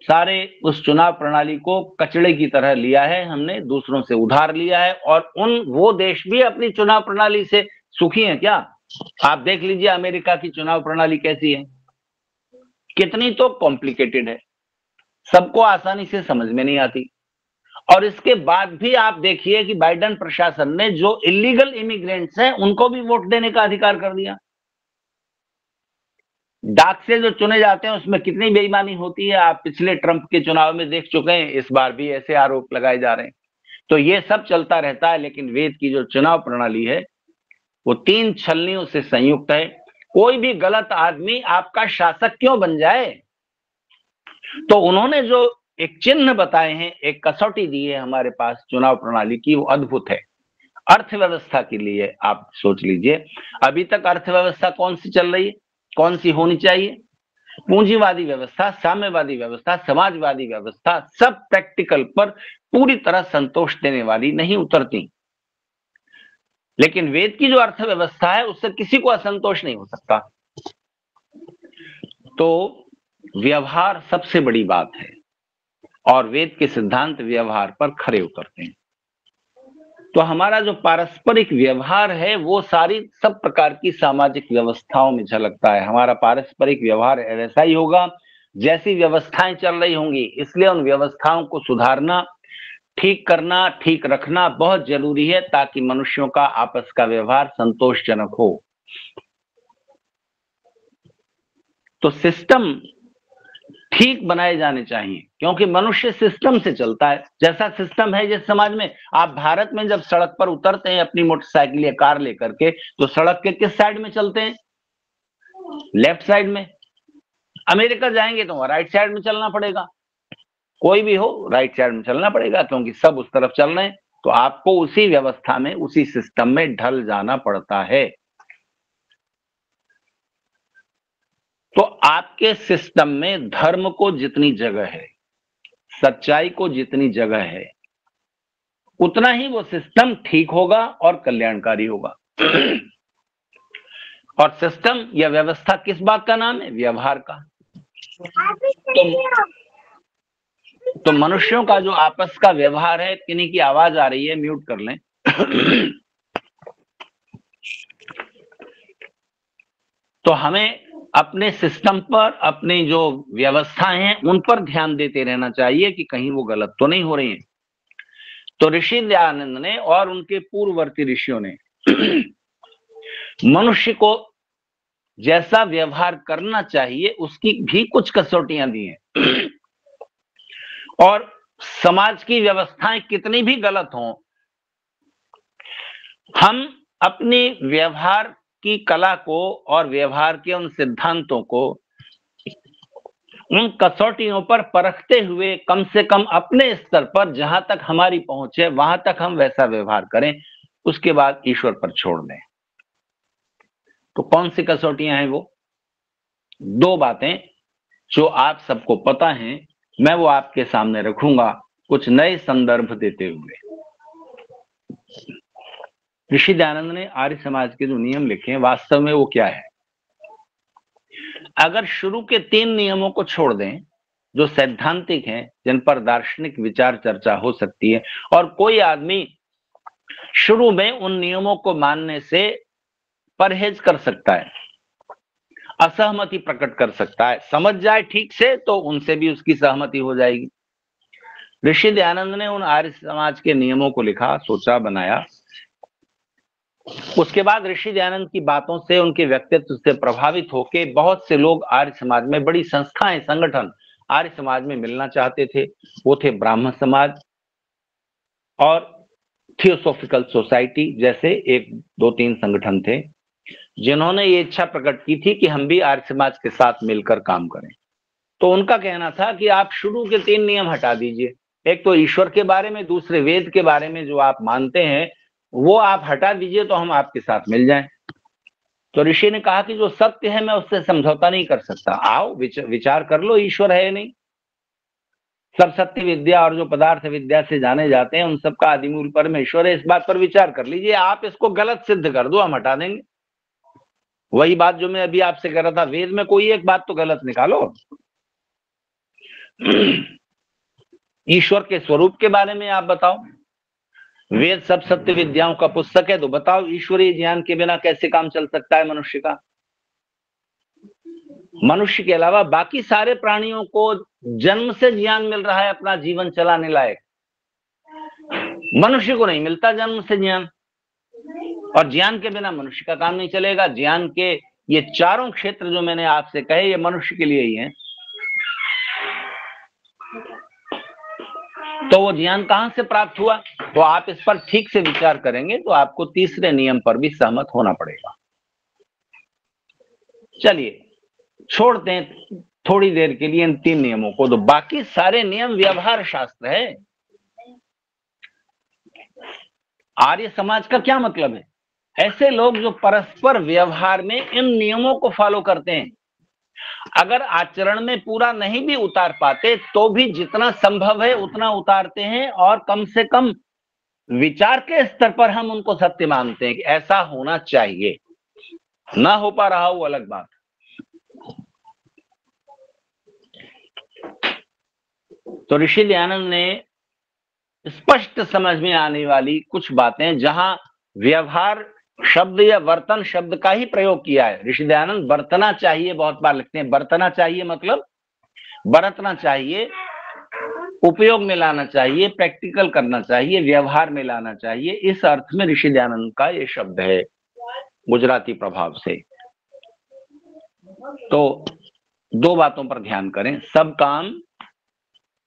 सारे उस चुनाव प्रणाली को कचड़े की तरह लिया है, हमने दूसरों से उधार लिया है। और वो देश भी अपनी चुनाव प्रणाली से सुखी हैं क्या? आप देख लीजिए अमेरिका की चुनाव प्रणाली कैसी है, कितनी तो कॉम्प्लिकेटेड है, सबको आसानी से समझ में नहीं आती। और इसके बाद भी आप देखिए कि बाइडेन प्रशासन ने जो इलीगल इमिग्रेंट्स हैं उनको भी वोट देने का अधिकार कर दिया। डाक से जो चुने जाते हैं उसमें कितनी बेईमानी होती है, आप पिछले ट्रंप के चुनाव में देख चुके हैं, इस बार भी ऐसे आरोप लगाए जा रहे हैं। तो ये सब चलता रहता है, लेकिन वेद की जो चुनाव प्रणाली है वो 3 छलनियों से संयुक्त है। कोई भी गलत आदमी आपका शासक क्यों बन जाए? तो उन्होंने जो एक चिन्ह बताए हैं, एक कसौटी दी है हमारे पास चुनाव प्रणाली की, वो अद्भुत है। अर्थव्यवस्था के लिए आप सोच लीजिए, अभी तक अर्थव्यवस्था कौन सी चल रही है, कौन सी होनी चाहिए? पूंजीवादी व्यवस्था, साम्यवादी व्यवस्था, समाजवादी व्यवस्था, सब प्रैक्टिकल पर पूरी तरह संतोष देने वाली नहीं उतरती। लेकिन वेद की जो अर्थव्यवस्था है उससे किसी को असंतोष नहीं हो सकता। तो व्यवहार सबसे बड़ी बात है, और वेद के सिद्धांत व्यवहार पर खरे उतरते हैं। तो हमारा जो पारस्परिक व्यवहार है वो सारी सब प्रकार की सामाजिक व्यवस्थाओं में झलकता है। हमारा पारस्परिक व्यवहार वैसा ही होगा जैसी व्यवस्थाएं चल रही होंगी। इसलिए उन व्यवस्थाओं को सुधारना, ठीक करना, ठीक रखना बहुत जरूरी है, ताकि मनुष्यों का आपस का व्यवहार संतोषजनक हो। तो सिस्टम ठीक बनाए जाने चाहिए, क्योंकि मनुष्य सिस्टम से चलता है। जैसा सिस्टम है जिस समाज में, आप भारत में जब सड़क पर उतरते हैं अपनी मोटरसाइकिल या कार लेकर के, तो सड़क के किस साइड में चलते हैं? लेफ्ट साइड में। अमेरिका जाएंगे तो वहां राइट साइड में चलना पड़ेगा। कोई भी हो, राइट साइड में चलना पड़ेगा, क्योंकि सब उस तरफ चल रहे हैं। तो आपको उसी व्यवस्था में, उसी सिस्टम में ढल जाना पड़ता है। तो आपके सिस्टम में धर्म को जितनी जगह है, सच्चाई को जितनी जगह है, उतना ही वो सिस्टम ठीक होगा और कल्याणकारी होगा। और सिस्टम या व्यवस्था किस बात का नाम है? व्यवहार का। तो मनुष्यों का जो आपस का व्यवहार है, किन्हीं की आवाज आ रही है, म्यूट कर लें। तो हमें अपने सिस्टम पर, अपनी जो व्यवस्थाएं हैं उन पर ध्यान देते रहना चाहिए कि कहीं वो गलत तो नहीं हो रही हैं। तो ऋषि दयानंद ने और उनके पूर्ववर्ती ऋषियों ने मनुष्य को जैसा व्यवहार करना चाहिए उसकी भी कुछ कसौटियां दी हैं। और समाज की व्यवस्थाएं कितनी भी गलत हों, हम अपनी व्यवहार की कला को और व्यवहार के उन सिद्धांतों को उन कसौटियों पर परखते हुए, कम से कम अपने स्तर पर जहां तक हमारी पहुंच है वहां तक हम वैसा व्यवहार करें, उसके बाद ईश्वर पर छोड़ दें। तो कौन सी कसौटियां हैं वो? 2 बातें जो आप सबको पता हैं, मैं वो आपके सामने रखूंगा कुछ नए संदर्भ देते हुए। ऋषि दयानंद ने आर्य समाज के जो नियम लिखे हैं, वास्तव में वो क्या है? अगर शुरू के 3 नियमों को छोड़ दें जो सैद्धांतिक हैं, जिन पर दार्शनिक विचार चर्चा हो सकती है, और कोई आदमी शुरू में उन नियमों को मानने से परहेज कर सकता है, असहमति प्रकट कर सकता है, समझ जाए ठीक से तो उनसे भी उसकी सहमति हो जाएगी। ऋषि दयानंद ने उन आर्य समाज के नियमों को लिखा, सोचा, बनाया। उसके बाद ऋषि दयानंद की बातों से, उनके व्यक्तित्व से प्रभावित होकर बहुत से लोग आर्य समाज में, बड़ी संस्थाएं, संगठन आर्य समाज में मिलना चाहते थे। वो थे ब्राह्मण समाज और थियोसॉफिकल सोसाइटी जैसे 1-2-3 संगठन थे, जिन्होंने ये इच्छा प्रकट की थी कि हम भी आर्य समाज के साथ मिलकर काम करें। तो उनका कहना था कि आप शुरू के 3 नियम हटा दीजिए, एक तो ईश्वर के बारे में, दूसरे वेद के बारे में जो आप मानते हैं वो आप हटा दीजिए तो हम आपके साथ मिल जाएं। तो ऋषि ने कहा कि जो सत्य है मैं उससे समझौता नहीं कर सकता, आओ विचार कर लो, ईश्वर है नहीं। सब सत्य विद्या और जो पदार्थ विद्या से जाने जाते हैं उन सबका आदिमूल परमेश्वर है, इस बात पर विचार कर लीजिए। आप इसको गलत सिद्ध कर दो, हम हटा देंगे। वही बात जो मैं अभी आपसे कर रहा था, वेद में कोई एक बात तो गलत निकालो। ईश्वर के स्वरूप के बारे में आप बताओ। वेद सब सत्य विद्याओं का पुस्तक है, तो बताओ ईश्वरीय ज्ञान के बिना कैसे काम चल सकता है मनुष्य का। मनुष्य के अलावा बाकी सारे प्राणियों को जन्म से ज्ञान मिल रहा है अपना जीवन चलाने लायक, मनुष्य को नहीं मिलता जन्म से ज्ञान। और ज्ञान के बिना मनुष्य का काम नहीं चलेगा। ज्ञान के ये चारों क्षेत्र जो मैंने आपसे कहे ये मनुष्य के लिए ही हैं। तो वो ज्ञान कहां से प्राप्त हुआ, तो आप इस पर ठीक से विचार करेंगे तो आपको तीसरे नियम पर भी सहमत होना पड़ेगा। चलिए छोड़ते हैं थोड़ी देर के लिए इन 3 नियमों को, तो बाकी सारे नियम व्यवहार शास्त्र है। आर्य समाज का क्या मतलब है? ऐसे लोग जो परस्पर व्यवहार में इन नियमों को फॉलो करते हैं, अगर आचरण में पूरा नहीं भी उतार पाते तो भी जितना संभव है उतना उतारते हैं, और कम से कम विचार के स्तर पर हम उनको सत्य मानते हैं कि ऐसा होना चाहिए। ना हो पा रहा वो अलग बात। तो ऋषि दयानंद ने स्पष्ट समझ में आने वाली कुछ बातें, जहां व्यवहार शब्द या वर्तन शब्द का ही प्रयोग किया है। ऋषि दयानंद बरतना चाहिए बहुत बार लिखते हैं। बरतना चाहिए मतलब बरतना चाहिए, उपयोग में लाना चाहिए, प्रैक्टिकल करना चाहिए, व्यवहार में लाना चाहिए। इस अर्थ में ऋषि दयानंद का ये शब्द है गुजराती प्रभाव से। तो 2 बातों पर ध्यान करें। सब काम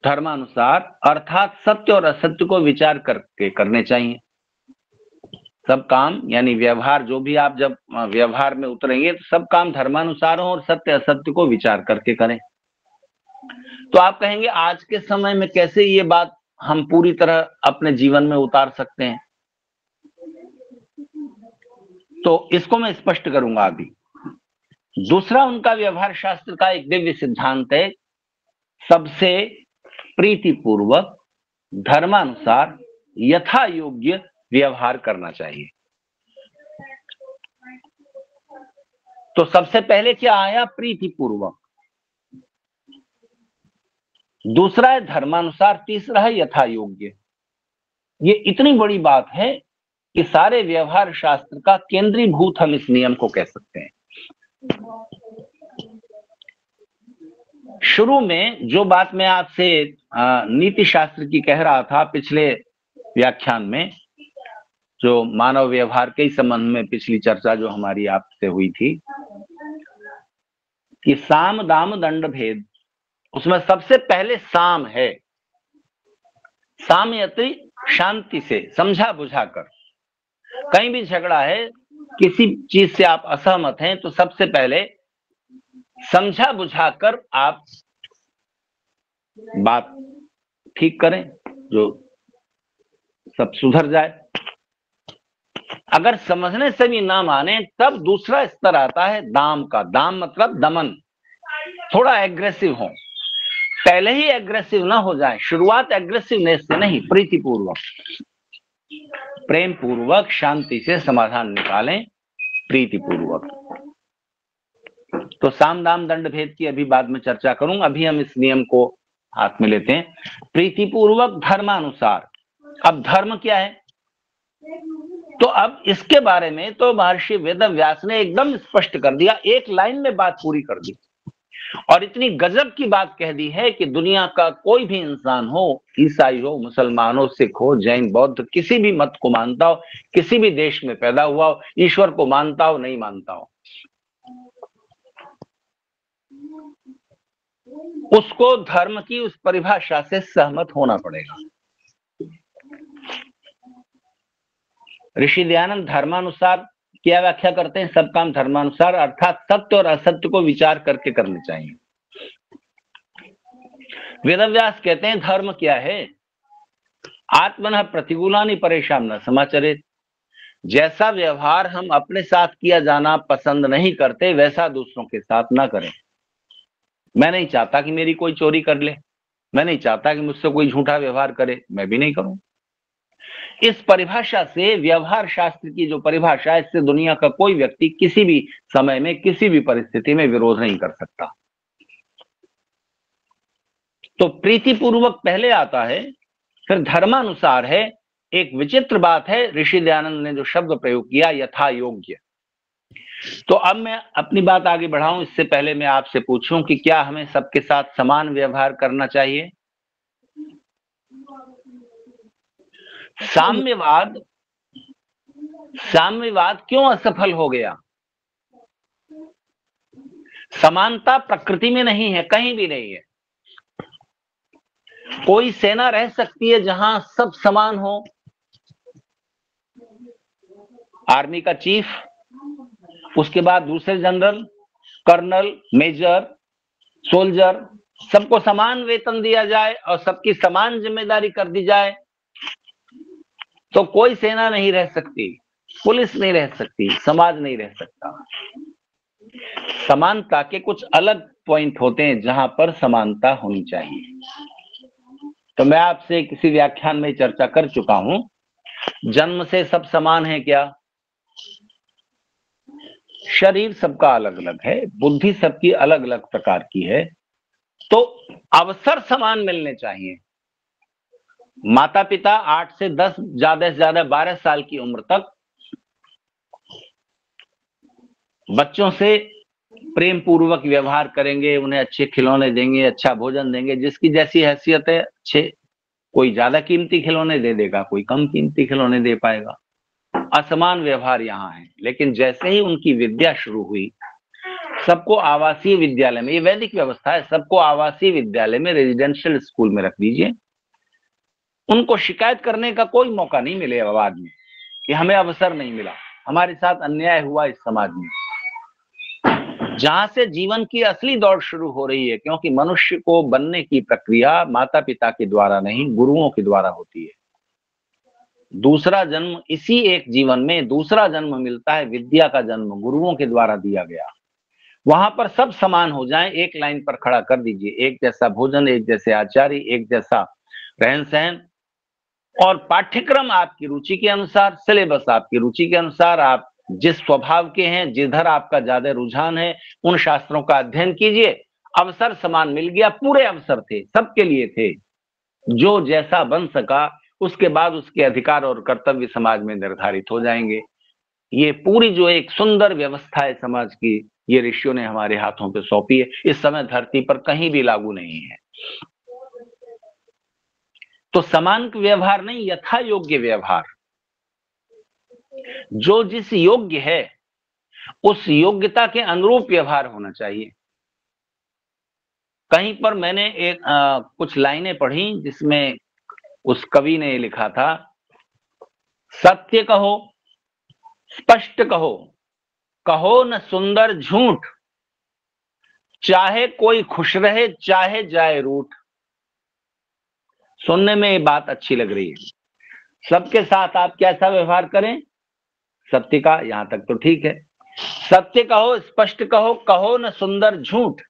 धर्मानुसार, अर्थात सत्य और असत्य को विचार करके करने चाहिए। सब काम यानी व्यवहार, जो भी आप जब व्यवहार में उतरेंगे तो सब काम धर्मानुसार हो और सत्य असत्य को विचार करके करें। तो आप कहेंगे आज के समय में कैसे ये बात हम पूरी तरह अपने जीवन में उतार सकते हैं, तो इसको मैं स्पष्ट करूंगा अभी। दूसरा उनका व्यवहार शास्त्र का एक दिव्य सिद्धांत है, सबसे प्रीतिपूर्वक धर्मानुसार यथा योग्य व्यवहार करना चाहिए। तो सबसे पहले क्या आया? प्रीतिपूर्वक। दूसरा है धर्मानुसार, तीसरा है यथा योग्य। ये इतनी बड़ी बात है कि सारे व्यवहार शास्त्र का केंद्रीभूत हम इस नियम को कह सकते हैं। शुरू में जो बात मैं आपसे नीति शास्त्र की कह रहा था पिछले व्याख्यान में, जो मानव व्यवहार के संबंध में पिछली चर्चा जो हमारी आपसे हुई थी कि साम दाम दंड भेद, उसमें सबसे पहले साम है। सामयति शांति से, समझा बुझाकर। कहीं भी झगड़ा है, किसी चीज से आप असहमत हैं, तो सबसे पहले समझा बुझाकर आप बात ठीक करें, जो सब सुधर जाए। अगर समझने से भी ना माने तब दूसरा स्तर आता है दाम का। दाम मतलब दमन, थोड़ा एग्रेसिव हो। पहले ही एग्रेसिव ना हो जाए, शुरुआत एग्रेसिवनेस से नहीं, प्रीतिपूर्वक प्रेम पूर्वक शांति से समाधान निकालें, प्रीतिपूर्वक। तो साम दाम दंड भेद की अभी बाद में चर्चा करूंगा, अभी हम इस नियम को हाथ में लेते हैं। प्रीतिपूर्वक धर्मानुसार। अब धर्म क्या है? तो अब इसके बारे में तो महर्षि वेदव्यास ने एकदम स्पष्ट कर दिया, एक लाइन में बात पूरी कर दी। और इतनी गजब की बात कह दी है कि दुनिया का कोई भी इंसान हो, ईसाई हो, मुसलमान हो, सिख हो, जैन, बौद्ध, किसी भी मत को मानता हो, किसी भी देश में पैदा हुआ हो, ईश्वर को मानता हो नहीं मानता हो, उसको धर्म की उस परिभाषा से सहमत होना पड़ेगा। ऋषि दयानंद धर्मानुसार क्या व्याख्या करते हैं? सब काम धर्मानुसार, अर्थात सत्य और असत्य को विचार करके करने चाहिए। वेदव्यास कहते हैं धर्म क्या है? आत्मनः प्रतिकूलानि परेशान न समाचरेत। जैसा व्यवहार हम अपने साथ किया जाना पसंद नहीं करते, वैसा दूसरों के साथ ना करें। मैं नहीं चाहता कि मेरी कोई चोरी कर ले, मैं नहीं चाहता कि मुझसे कोई झूठा व्यवहार करे, मैं भी नहीं करूं। इस परिभाषा से, व्यवहार शास्त्र की जो परिभाषा है, इससे दुनिया का कोई व्यक्ति किसी भी समय में, किसी भी परिस्थिति में विरोध नहीं कर सकता। तो प्रीतिपूर्वक पहले आता है, फिर धर्मानुसार है। एक विचित्र बात है, ऋषि दयानंद ने जो शब्द प्रयोग किया, यथा योग्य। तो अब मैं अपनी बात आगे बढ़ाऊं, इससे पहले मैं आपसे पूछूं कि क्या हमें सबके साथ समान व्यवहार करना चाहिए? साम्यवाद साम्यवाद क्यों असफल हो गया? समानता प्रकृति में नहीं है, कहीं भी नहीं है। कोई सेना रह सकती है जहां सब समान हो, आर्मी का चीफ, उसके बाद दूसरे जनरल, कर्नल, मेजर, सोल्जर, सबको समान वेतन दिया जाए और सबकी समान जिम्मेदारी कर दी जाए, तो कोई सेना नहीं रह सकती, पुलिस नहीं रह सकती, समाज नहीं रह सकता। समानता के कुछ अलग पॉइंट होते हैं जहां पर समानता होनी चाहिए। तो मैं आपसे किसी व्याख्यान में चर्चा कर चुका हूं, जन्म से सब समान है क्या? शरीर सबका अलग अलग है, बुद्धि सबकी अलग अलग प्रकार की है, तो अवसर समान मिलने चाहिए। माता पिता 8 से 10, ज्यादा से ज्यादा 12 साल की उम्र तक बच्चों से प्रेम पूर्वक व्यवहार करेंगे, उन्हें अच्छे खिलौने देंगे, अच्छा भोजन देंगे, जिसकी जैसी हैसियत है। अच्छे, कोई ज्यादा कीमती खिलौने दे देगा, कोई कम कीमती खिलौने दे पाएगा। असमान व्यवहार यहाँ है। लेकिन जैसे ही उनकी विद्या शुरू हुई, सबको आवासीय विद्यालय में, ये वैदिक व्यवस्था है, सबको आवासीय विद्यालय में, रेजिडेंशियल स्कूल में रख दीजिए। उनको शिकायत करने का कोई मौका नहीं मिलेगा बाद में कि हमें अवसर नहीं मिला, हमारे साथ अन्याय हुआ इस समाज में। जहां से जीवन की असली दौड़ शुरू हो रही है, क्योंकि मनुष्य को बनने की प्रक्रिया माता पिता के द्वारा नहीं, गुरुओं के द्वारा होती है। दूसरा जन्म, इसी एक जीवन में दूसरा जन्म मिलता है, विद्या का जन्म गुरुओं के द्वारा दिया गया। वहां पर सब समान हो जाएं, एक लाइन पर खड़ा कर दीजिए, एक जैसा भोजन, एक जैसे आचार्य, एक जैसा रहन सहन, और पाठ्यक्रम आपकी रुचि के अनुसार, सिलेबस आपकी रुचि के अनुसार, आप जिस स्वभाव के हैं, जिधर आपका ज्यादा रुझान है, उन शास्त्रों का अध्ययन कीजिए। अवसर समान मिल गया, पूरे अवसर थे, सबके लिए थे। जो जैसा बन सका, उसके बाद उसके अधिकार और कर्तव्य समाज में निर्धारित हो जाएंगे। ये पूरी जो एक सुंदर व्यवस्था है समाज की, ये ऋषियों ने हमारे हाथों पे सौंपी है। इस समय धरती पर कहीं भी लागू नहीं है। तो समान व्यवहार नहीं, यथा योग्य व्यवहार। जो जिस योग्य है, उस योग्यता के अनुरूप व्यवहार होना चाहिए। कहीं पर मैंने कुछ लाइनें पढ़ी, जिसमें उस कवि ने लिखा था, सत्य कहो, स्पष्ट कहो, कहो न सुंदर झूठ, चाहे कोई खुश रहे, चाहे जाए रूठ। सुनने में ये बात अच्छी लग रही है। सबके साथ आप कैसा व्यवहार करें? सत्य का, यहां तक तो ठीक है। सत्य कहो, स्पष्ट कहो, कहो न सुंदर झूठ,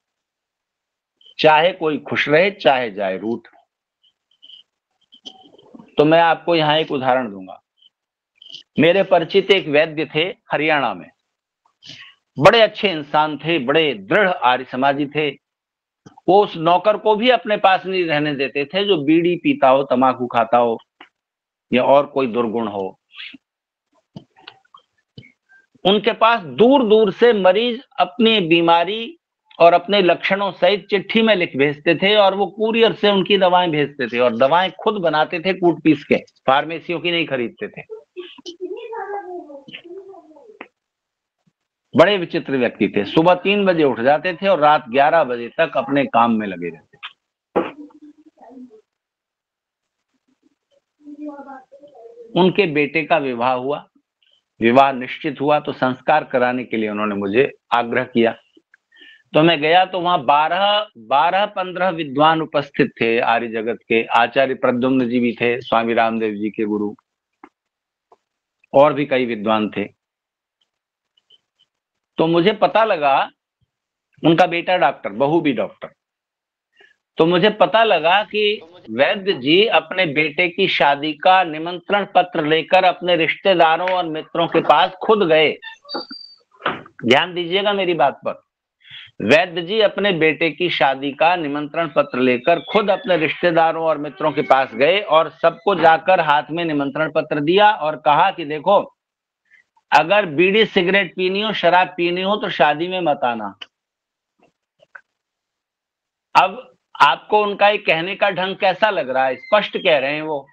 चाहे कोई खुश रहे, चाहे जाए रूठ। तो मैं आपको यहां एक उदाहरण दूंगा। मेरे परिचित एक वैद्य थे हरियाणा में, बड़े अच्छे इंसान थे, बड़े दृढ़ आर्य समाजी थे। वो उस नौकर को भी अपने पास नहीं रहने देते थे जो बीड़ी पीता हो, तंबाकू खाता हो, या और कोई दुर्गुण हो। उनके पास दूर दूर से मरीज अपनी बीमारी और अपने लक्षणों सहित चिट्ठी में लिख भेजते थे, और वो कुरियर से उनकी दवाएं भेजते थे, और दवाएं खुद बनाते थे कूट पीस के, फार्मेसियों की नहीं खरीदते थे। बड़े विचित्र व्यक्ति थे। सुबह 3 बजे उठ जाते थे और रात 11 बजे तक अपने काम में लगे रहते थे। उनके बेटे का विवाह हुआ, विवाह निश्चित हुआ, तो संस्कार कराने के लिए उन्होंने मुझे आग्रह किया। तो मैं गया तो वहां 12-15 विद्वान उपस्थित थे आर्य जगत के। आचार्य प्रद्युम्न जी भी थे, स्वामी रामदेव जी के गुरु, और भी कई विद्वान थे। तो मुझे पता लगा, उनका बेटा डॉक्टर, बहू भी डॉक्टर। तो मुझे पता लगा कि वैद्य जी अपने बेटे की शादी का निमंत्रण पत्र लेकर अपने रिश्तेदारों और मित्रों के पास खुद गए। ध्यान दीजिएगा मेरी बात पर। वैद्य जी अपने बेटे की शादी का निमंत्रण पत्र लेकर खुद अपने रिश्तेदारों और मित्रों के पास गए और सबको जाकर हाथ में निमंत्रण पत्र दिया और कहा कि देखो, अगर बीड़ी सिगरेट पीनी हो, शराब पीनी हो, तो शादी में मत आना। अब आपको उनका एक कहने का ढंग कैसा लग रहा है? स्पष्ट कह रहे हैं वो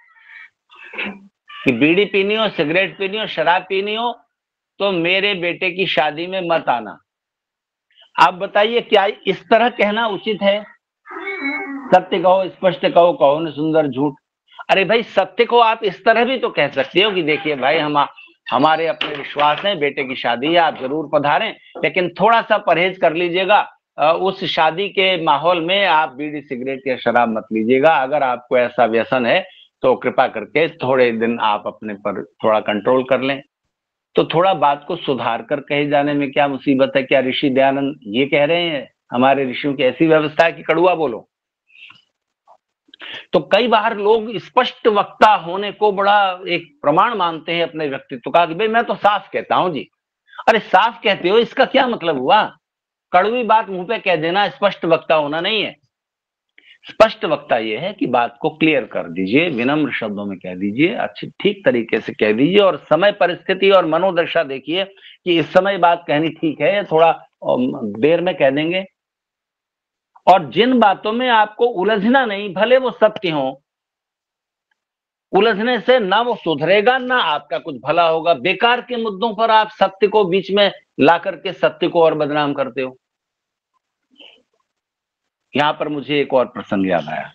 कि बीड़ी पीनी हो, सिगरेट पीनी हो, शराब पीनी हो, तो मेरे बेटे की शादी में मत आना। आप बताइए, क्या इस तरह कहना उचित है? सत्य कहो, स्पष्ट कहो, कहो न सुंदर झूठ। अरे भाई, सत्य को आप इस तरह भी तो कह सकते हो कि देखिए भाई, हमारे अपने विश्वास है, बेटे की शादी है, आप जरूर पधारें, लेकिन थोड़ा सा परहेज कर लीजिएगा। उस शादी के माहौल में आप बीड़ी सिगरेट या शराब मत लीजिएगा। अगर आपको ऐसा व्यसन है तो कृपा करके थोड़े दिन आप अपने पर थोड़ा कंट्रोल कर लें। तो थोड़ा बात को सुधार कर कहे जाने में क्या मुसीबत है? क्या ऋषि दयानंद ये कह रहे हैं हमारे ऋषियों की ऐसी व्यवस्था है कि कड़ुआ बोलो? तो कई बार लोग स्पष्ट वक्ता होने को बड़ा एक प्रमाण मानते हैं अपने व्यक्तित्व का कि भाई मैं तो साफ कहता हूं जी। अरे साफ कहते हो, इसका क्या मतलब हुआ? कड़वी बात मुंह पे कह देना स्पष्ट वक्ता होना नहीं है। स्पष्ट वक्ता यह है कि बात को क्लियर कर दीजिए, विनम्र शब्दों में कह दीजिए, अच्छी ठीक तरीके से कह दीजिए, और समय परिस्थिति और मनोदशा देखिए कि इस समय बात कहनी ठीक है या थोड़ा देर में कह देंगे। और जिन बातों में आपको उलझना नहीं, भले वो सत्य हो, उलझने से ना वो सुधरेगा ना आपका कुछ भला होगा। बेकार के मुद्दों पर आप सत्य को बीच में ला करके सत्य को और बदनाम करते हो। यहां पर मुझे एक और प्रसंग याद आया।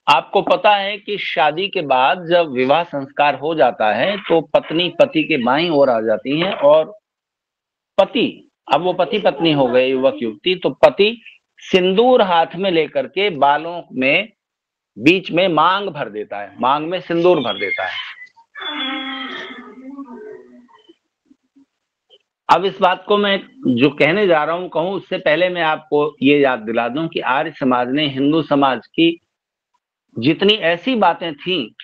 आपको पता है कि शादी के बाद जब विवाह संस्कार हो जाता है तो पत्नी पति के बाईं ओर आ जाती है, और पति, अब वो पति पत्नी हो गए, युवक युवती, तो पति सिंदूर हाथ में लेकर के बालों में बीच में मांग भर देता है, मांग में सिंदूर भर देता है। अब इस बात को मैं जो कहने जा रहा हूं कहूं उससे पहले मैं आपको ये याद दिला दूं कि आर्य समाज ने हिंदू समाज की जितनी ऐसी बातें थी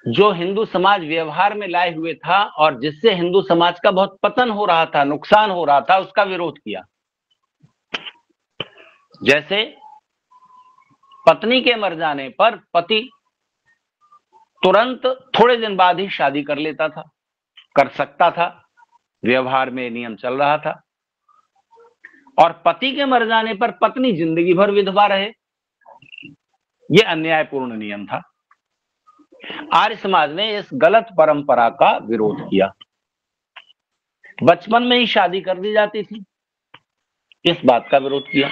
जो हिंदू समाज व्यवहार में लाए हुए था और जिससे हिंदू समाज का बहुत पतन हो रहा था, नुकसान हो रहा था, उसका विरोध किया। जैसे पत्नी के मर जाने पर पति तुरंत थोड़े दिन बाद ही शादी कर लेता था, कर सकता था, व्यवहार में नियम चल रहा था। और पति के मर जाने पर पत्नी जिंदगी भर विधवा रहे, यह अन्यायपूर्ण नियम था। आर्य समाज ने इस गलत परंपरा का विरोध किया। बचपन में ही शादी कर दी जाती थी, इस बात का विरोध किया।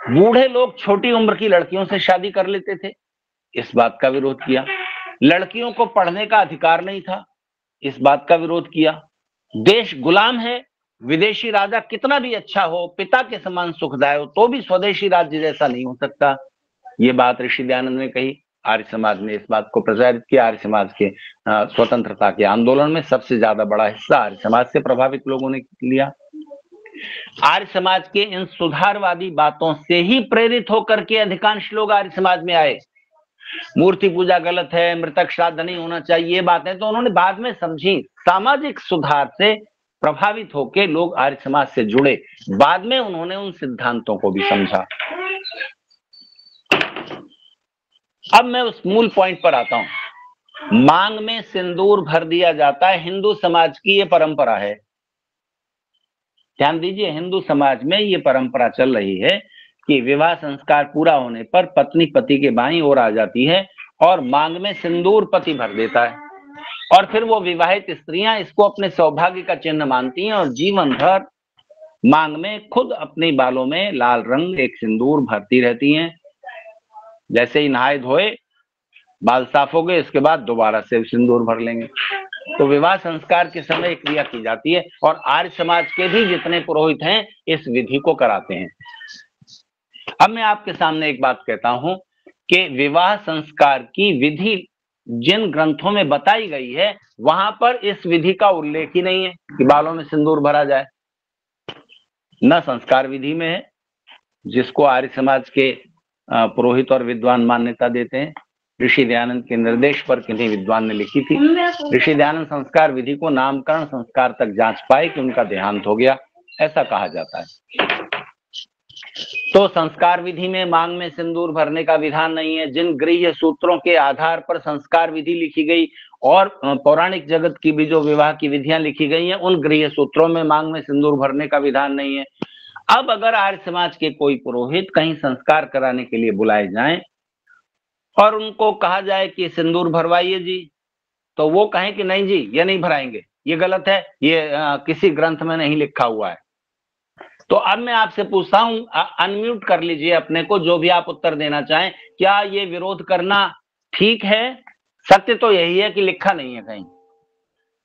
बूढ़े लोग छोटी उम्र की लड़कियों से शादी कर लेते थे, इस बात का विरोध किया। लड़कियों को पढ़ने का अधिकार नहीं था, इस बात का विरोध किया। देश गुलाम है, विदेशी राजा कितना भी अच्छा हो, पिता के समान सुखदाय हो, तो भी स्वदेशी राज्य जैसा नहीं हो सकता, ये बात ऋषि दयानंद ने कही। आर्य समाज ने इस बात को प्रचारित किया। आर्य समाज के स्वतंत्रता के आंदोलन में सबसे ज्यादा बड़ा हिस्सा आर्य समाज से प्रभावित लोगों ने लिया। आर्य समाज के इन सुधारवादी बातों से ही प्रेरित होकर के अधिकांश लोग आर्य समाज में आए। मूर्ति पूजा गलत है, मृतक श्राद्ध नहीं होना चाहिए, ये बातें तो उन्होंने बाद में समझी। सामाजिक सुधार से प्रभावित होकर लोग आर्य समाज से जुड़े, बाद में उन्होंने उन सिद्धांतों को भी समझा। अब मैं उस मूल पॉइंट पर आता हूं। मांग में सिंदूर भर दिया जाता है, हिंदू समाज की ये परंपरा है। ध्यान दीजिए, हिंदू समाज में ये परंपरा चल रही है कि विवाह संस्कार पूरा होने पर पत्नी पति के बाईं ओर आ जाती है और मांग में सिंदूर पति भर देता है, और फिर वो विवाहित स्त्रियां इसको अपने सौभाग्य का चिन्ह मानती हैं और जीवन भर मांग में खुद अपने बालों में लाल रंग एक सिंदूर भरती रहती हैं। जैसे ही नहाए धोए, बाल साफ हो गए, इसके बाद दोबारा से सिंदूर भर लेंगे। तो विवाह संस्कार के समय क्रिया की जाती है और आर्य समाज के भी जितने पुरोहित हैं इस विधि को कराते हैं। अब मैं आपके सामने एक बात कहता हूं कि विवाह संस्कार की विधि जिन ग्रंथों में बताई गई है वहां पर इस विधि का उल्लेख ही नहीं है कि बालों में सिंदूर भरा जाए। न संस्कार विधि में है, जिसको आर्य समाज के पुरोहित और विद्वान मान्यता देते हैं। ऋषि दयानंद के निर्देश पर किन्हीं विद्वान ने लिखी थी। ऋषि दयानंद संस्कार विधि को नामकरण संस्कार तक जांच पाए कि उनका देहांत हो गया, ऐसा कहा जाता है। तो संस्कार विधि में मांग में सिंदूर भरने का विधान नहीं है। जिन गृह्य सूत्रों के आधार पर संस्कार विधि लिखी गई और पौराणिक जगत की भी जो विवाह की विधियां लिखी गई हैं उन गृह्य सूत्रों में मांग में सिंदूर भरने का विधान नहीं है। अब अगर आर्य समाज के कोई पुरोहित कहीं संस्कार कराने के लिए बुलाए जाएं और उनको कहा जाए कि सिंदूर भरवाइए जी, तो वो कहें कि नहीं जी ये नहीं भराएंगे, ये गलत है, ये किसी ग्रंथ में नहीं लिखा हुआ है। तो अब मैं आपसे पूछता हूं, अनम्यूट कर लीजिए अपने को, जो भी आप उत्तर देना चाहें, क्या ये विरोध करना ठीक है? सत्य तो यही है कि लिखा नहीं है कहीं,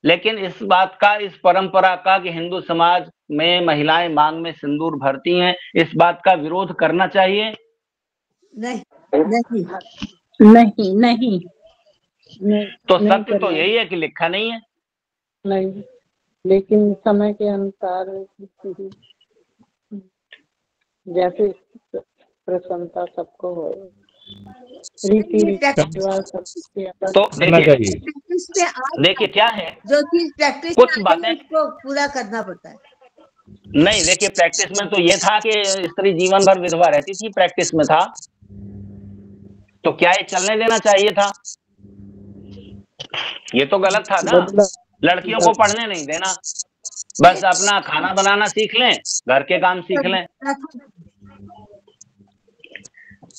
लेकिन इस बात का, इस परंपरा का कि हिंदू समाज में महिलाएं मांग में सिंदूर भरती हैं, इस बात का विरोध करना चाहिए? नहीं नहीं नहीं नहीं, नहीं तो नहीं सत्य तो यही है कि लिखा नहीं है। नहीं, लेकिन समय के अनुसार जैसे प्रसन्नता सबको हो, रीति रिवाज सबके तो देखिए क्या है, जो चीज प्रैक्टिस कुछ बातें उसको पूरा करना पड़ता है। नहीं, देखिए प्रैक्टिस में तो ये था कि स्त्री जीवन भर विधवा रहती थी, प्रैक्टिस में था, तो क्या ये चलने देना चाहिए था? ये तो गलत था ना। लड़कियों को पढ़ने नहीं देना, बस अपना खाना बनाना सीख लें, घर के काम सीख लें।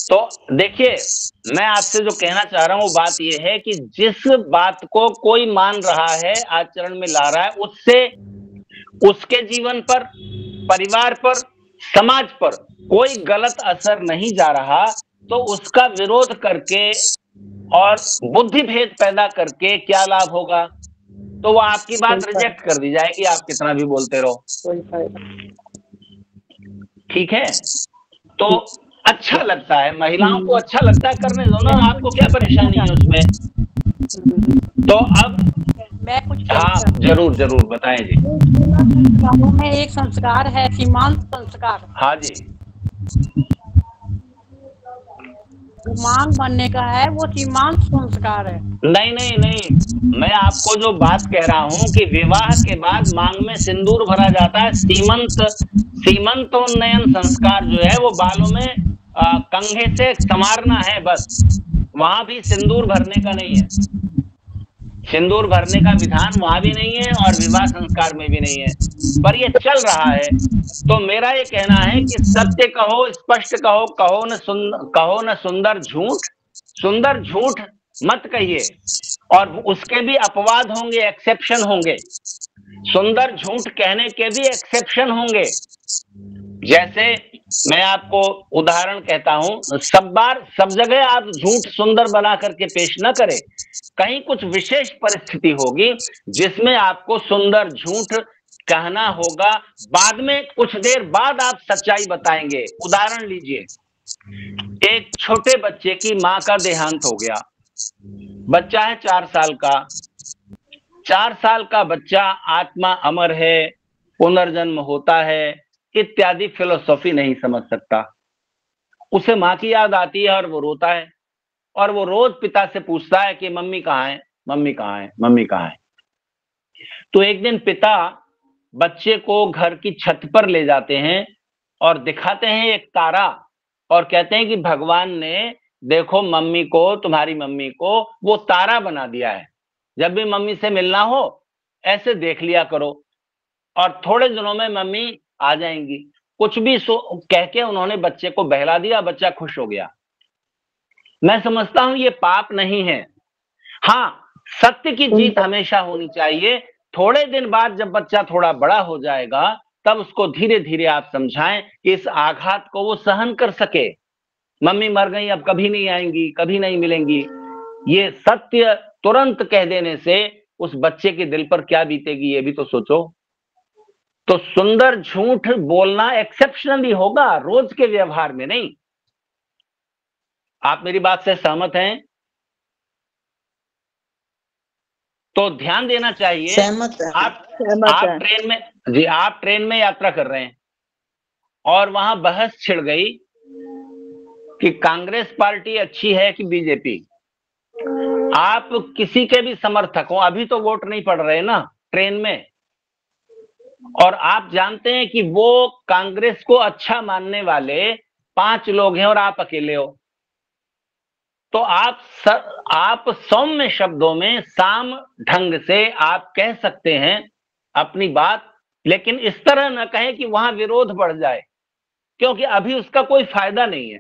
तो देखिए, मैं आपसे जो कहना चाह रहा हूं वो बात ये है कि जिस बात को कोई मान रहा है, आचरण में ला रहा है, उससे उसके जीवन पर, परिवार पर, समाज पर कोई गलत असर नहीं जा रहा, तो उसका विरोध करके और बुद्धि भेद पैदा करके क्या लाभ होगा? तो वो आपकी बात रिजेक्ट कर दी जाएगी, आप कितना भी बोलते रहो। ठीक है, तो अच्छा लगता है, महिलाओं को अच्छा लगता है, करने दो ना, आपको क्या परेशानी है उसमें? तो अब मैं कुछ हाँ जरूर जरूर बताएं जी। में एक संस्कार है सीमांत संस्कार। हाँ जी, मांग बनने का है, वो सीमांत संस्कार है। नहीं नहीं नहीं, मैं आपको जो बात कह रहा हूं कि विवाह के बाद मांग में सिंदूर भरा जाता है, सीमंतोन्नयन संस्कार जो है वो बालों में कंघे से संवारना है, बस। वहां भी सिंदूर भरने का नहीं है, सिंदूर भरने का विधान वहां भी नहीं है और विवाह संस्कार में भी नहीं है, पर ये चल रहा है। तो मेरा ये कहना है कि सत्य कहो, स्पष्ट कहो, कहो न सुंदर झूठ, सुंदर झूठ मत कहिए, और उसके भी अपवाद होंगे, एक्सेप्शन होंगे। सुंदर झूठ कहने के भी एक्सेप्शन होंगे। जैसे मैं आपको उदाहरण कहता हूं, सब जगह आप झूठ सुंदर बना करके पेश न करें। कहीं कुछ विशेष परिस्थिति होगी जिसमें आपको सुंदर झूठ कहना होगा, बाद में कुछ देर बाद आप सच्चाई बताएंगे। उदाहरण लीजिए, एक छोटे बच्चे की मां का देहांत हो गया, बच्चा है 4 साल का। 4 साल का बच्चा आत्मा अमर है, पुनर्जन्म होता है इत्यादि फिलोसॉफी नहीं समझ सकता। उसे मां की याद आती है और वो रोता है, और वो रोज पिता से पूछता है कि मम्मी कहाँ है, मम्मी कहाँ है, मम्मी कहाँ है। तो एक दिन पिता बच्चे को घर की छत पर ले जाते हैं और दिखाते हैं एक तारा, और कहते हैं कि भगवान ने देखो मम्मी को, तुम्हारी मम्मी को वो तारा बना दिया है, जब भी मम्मी से मिलना हो ऐसे देख लिया करो, और थोड़े दिनों में मम्मी आ जाएंगी। कुछ भी कह के उन्होंने बच्चे को बहला दिया, बच्चा खुश हो गया। मैं समझता हूं ये पाप नहीं है। हाँ, सत्य की जीत हमेशा होनी चाहिए। थोड़े दिन बाद जब बच्चा थोड़ा बड़ा हो जाएगा, तब उसको धीरे धीरे आप समझाएं कि इस आघात को वो सहन कर सके। मम्मी मर गई, अब कभी नहीं आएंगी, कभी नहीं मिलेंगी, ये सत्य तुरंत कह देने से उस बच्चे के दिल पर क्या बीतेगी, ये भी तो सोचो। तो सुंदर झूठ बोलना एक्सेप्शनली होगा, रोज के व्यवहार में नहीं। आप मेरी बात से सहमत हैं? तो ध्यान देना चाहिए। सहमत है। आप ट्रेन में, जी आप ट्रेन में यात्रा कर रहे हैं और वहां बहस छिड़ गई कि कांग्रेस पार्टी अच्छी है कि बीजेपी। आप किसी के भी समर्थक हो, अभी तो वोट नहीं पड़ रहे ना ट्रेन में, और आप जानते हैं कि वो कांग्रेस को अच्छा मानने वाले 5 लोग हैं और आप अकेले हो, तो आप सौम्य शब्दों में, साम ढंग से आप कह सकते हैं अपनी बात, लेकिन इस तरह न कहें कि वहां विरोध बढ़ जाए, क्योंकि अभी उसका कोई फायदा नहीं है।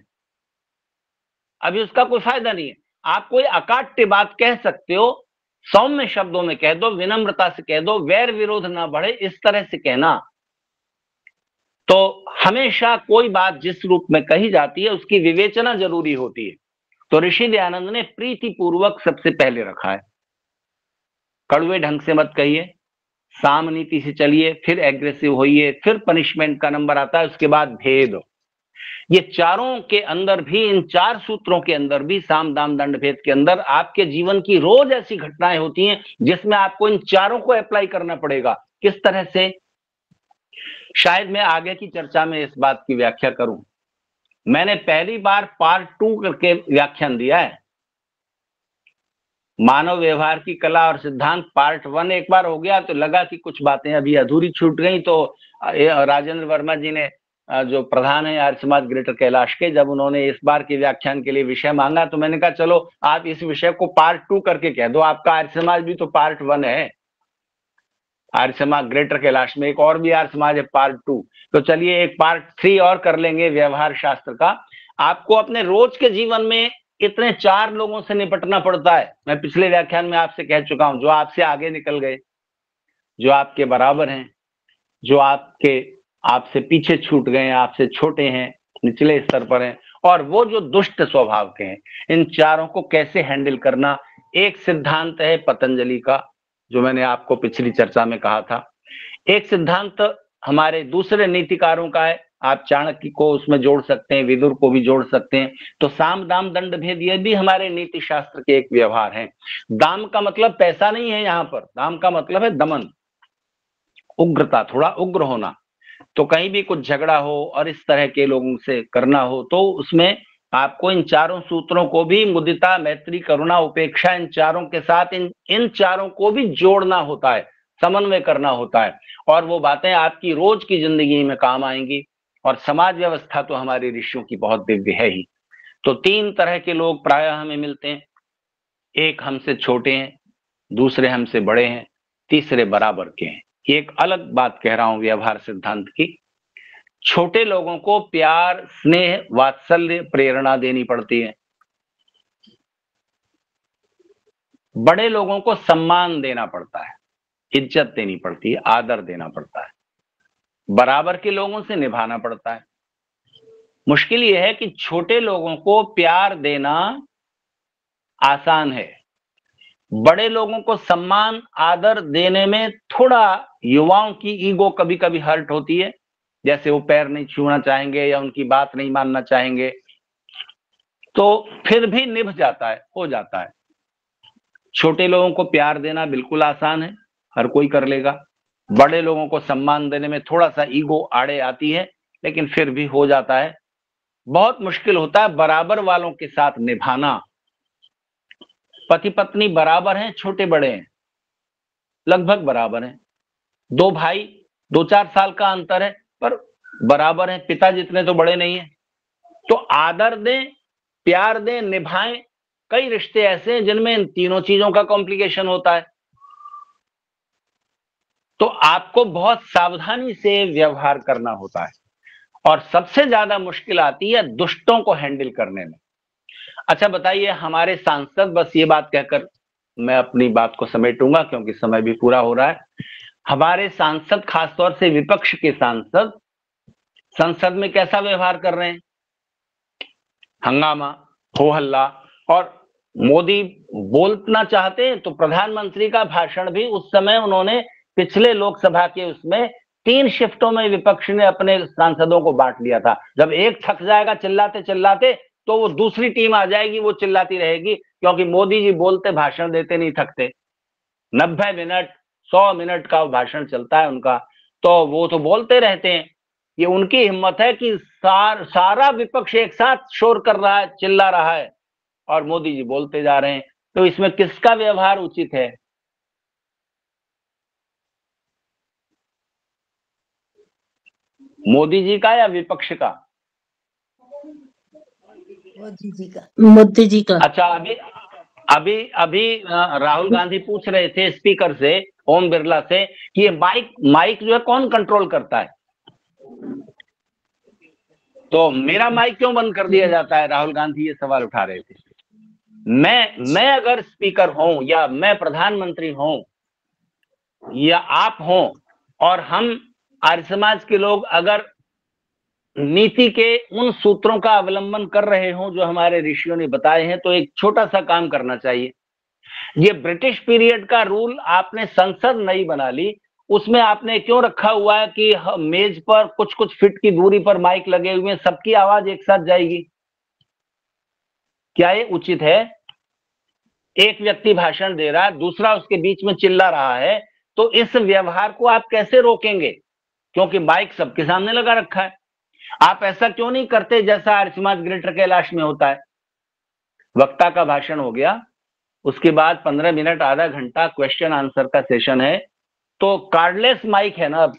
अभी उसका कोई फायदा नहीं है। आप कोई अकाट्य बात कह सकते हो, सौम्य शब्दों में कह दो, विनम्रता से कह दो, वैर विरोध ना बढ़े, इस तरह से कहना। तो हमेशा कोई बात जिस रूप में कही जाती है उसकी विवेचना जरूरी होती है। तो ऋषि दयानंद ने प्रीति पूर्वक सबसे पहले रखा है, कड़वे ढंग से मत कहिए, साम नीति से चलिए, फिर एग्रेसिव होइए, फिर पनिशमेंट का नंबर आता है, उसके बाद भेद। ये चारों के अंदर भी, इन 4 सूत्रों के अंदर भी, साम दाम दंड भेद के अंदर आपके जीवन की रोज ऐसी घटनाएं होती हैं जिसमें आपको इन चारों को अप्लाई करना पड़ेगा। किस तरह से? शायद मैं आगे की चर्चा में इस बात की व्याख्या करूं। मैंने पहली बार पार्ट 2 करके व्याख्यान दिया है, मानव व्यवहार की कला और सिद्धांत पार्ट 1 एक बार हो गया, तो लगा कि कुछ बातें अभी अधूरी छूट गई। तो राजेंद्र वर्मा जी ने, जो प्रधान है आर्य समाज ग्रेटर कैलाश के, जब उन्होंने इस बार के व्याख्यान के लिए विषय मांगा, तो मैंने कहा चलो आप इस विषय को पार्ट 2 करके कह दो, आपका आर्य समाज भी तो पार्ट 1 है, आर्य समाज ग्रेटर कैलाश में एक और भी आर्य समाज है पार्ट 2, तो चलिए एक पार्ट 3 और कर लेंगे व्यवहार शास्त्र का। आपको अपने रोज के जीवन में इतने 4 लोगों से निपटना पड़ता है। मैं पिछले व्याख्यान में आपसे कह चुका हूं, जो आपसे आगे निकल गए, जो आपके बराबर हैं, जो आपसे पीछे छूट गए, आपसे छोटे हैं, निचले स्तर पर हैं, और वो जो दुष्ट स्वभाव के हैं, इन चारों को कैसे हैंडल करना। एक सिद्धांत है पतंजलि का, जो मैंने आपको पिछली चर्चा में कहा था। एक सिद्धांत हमारे दूसरे नीतिकारों का है, आप चाणक्य को उसमें जोड़ सकते हैं, विदुर को भी जोड़ सकते हैं। तो साम दाम दंड भेद, ये भी हमारे नीति शास्त्र के एक व्यवहार है। दाम का मतलब पैसा नहीं है, यहां पर दाम का मतलब है दमन, उग्रता, थोड़ा उग्र होना। तो कहीं भी कुछ झगड़ा हो और इस तरह के लोगों से करना हो, तो उसमें आपको इन चारों सूत्रों को भी, मुदिता, मैत्री, करुणा, उपेक्षा, इन चारों के साथ इन चारों को भी जोड़ना होता है, समन्वय करना होता है, और वो बातें आपकी रोज की जिंदगी में काम आएंगी। और समाज व्यवस्था तो हमारे ऋषियों की बहुत दिव्य है ही। तो 3 तरह के लोग प्रायः हमें मिलते हैं, एक हमसे छोटे हैं, दूसरे हमसे बड़े हैं, तीसरे बराबर के हैं। एक अलग बात कह रहा हूं व्यवहार सिद्धांत की। छोटे लोगों को प्यार, स्नेह, वात्सल्य, प्रेरणा देनी पड़ती है, बड़े लोगों को सम्मान देना पड़ता है, इज्जत देनी पड़ती है, आदर देना पड़ता है, बराबर के लोगों से निभाना पड़ता है। मुश्किल यह है कि छोटे लोगों को प्यार देना आसान है, बड़े लोगों को सम्मान आदर देने में थोड़ा युवाओं की ईगो कभी कभी हर्ट होती है, जैसे वो पैर नहीं छूना चाहेंगे या उनकी बात नहीं मानना चाहेंगे, तो फिर भी निभ जाता है, हो जाता है। छोटे लोगों को प्यार देना बिल्कुल आसान है, हर कोई कर लेगा। बड़े लोगों को सम्मान देने में थोड़ा सा ईगो आड़े आती है, लेकिन फिर भी हो जाता है। बहुत मुश्किल होता है बराबर वालों के साथ निभाना। पति पत्नी बराबर हैं, छोटे बड़े हैं, लगभग बराबर हैं, 2 भाई 2-4 साल का अंतर है, पर बराबर हैं, पिता जितने तो बड़े नहीं है। तो आदर दें, प्यार दें, निभाएं। कई रिश्ते ऐसे हैं जिनमें इन तीनों चीजों का कॉम्प्लिकेशन होता है। तो आपको बहुत सावधानी से व्यवहार करना होता है, और सबसे ज्यादा मुश्किल आती है दुष्टों को हैंडल करने में। अच्छा बताइए, हमारे सांसद, बस ये बात कहकर मैं अपनी बात को समेटूंगा क्योंकि समय भी पूरा हो रहा है, हमारे सांसद, खासतौर से विपक्ष के सांसद, संसद में कैसा व्यवहार कर रहे हैं? हंगामा, हो हल्ला, और मोदी बोलना चाहते हैं तो प्रधानमंत्री का भाषण भी उस समय उन्होंने पिछले लोकसभा के उसमें 3 शिफ्टों में विपक्ष ने अपने सांसदों को बांट लिया था। जब एक थक जाएगा चिल्लाते चिल्लाते तो वो दूसरी टीम आ जाएगी, वो चिल्लाती रहेगी, क्योंकि मोदी जी बोलते भाषण देते नहीं थकते। 90 मिनट 100 मिनट का भाषण चलता है उनका, तो वो तो बोलते रहते हैं। ये उनकी हिम्मत है कि सारा विपक्ष एक साथ शोर कर रहा है, चिल्ला रहा है और मोदी जी बोलते जा रहे हैं। तो इसमें किसका व्यवहार उचित है? मोदी जी का या विपक्ष का? मोदी जी का। मोदी जी का। अच्छा, अभी राहुल गांधी पूछ रहे थे स्पीकर से, ओम बिरला से, कि ये माइक जो है कौन कंट्रोल करता है, तो मेरा माइक क्यों बंद कर दिया जाता है? राहुल गांधी ये सवाल उठा रहे थे। मैं अगर स्पीकर हूं या मैं प्रधानमंत्री हूं या आप हों और हम आर्य समाज के लोग अगर नीति के उन सूत्रों का अवलंबन कर रहे हों जो हमारे ऋषियों ने बताए हैं, तो एक छोटा सा काम करना चाहिए। ये ब्रिटिश पीरियड का रूल आपने संसद नई बना ली, उसमें आपने क्यों रखा हुआ है कि मेज पर कुछ कुछ फीट की दूरी पर माइक लगे हुए हैं, सबकी आवाज एक साथ जाएगी? क्या ये उचित है? एक व्यक्ति भाषण दे रहा है, दूसरा उसके बीच में चिल्ला रहा है, तो इस व्यवहार को आप कैसे रोकेंगे? क्योंकि माइक सबके सामने लगा रखा है। आप ऐसा क्यों नहीं करते जैसा आर्य समाज ग्रेटर कैलाश में होता है? वक्ता का भाषण हो गया, उसके बाद 15 मिनट आधा घंटा क्वेश्चन आंसर का सेशन है, तो कार्डलेस माइक है ना अब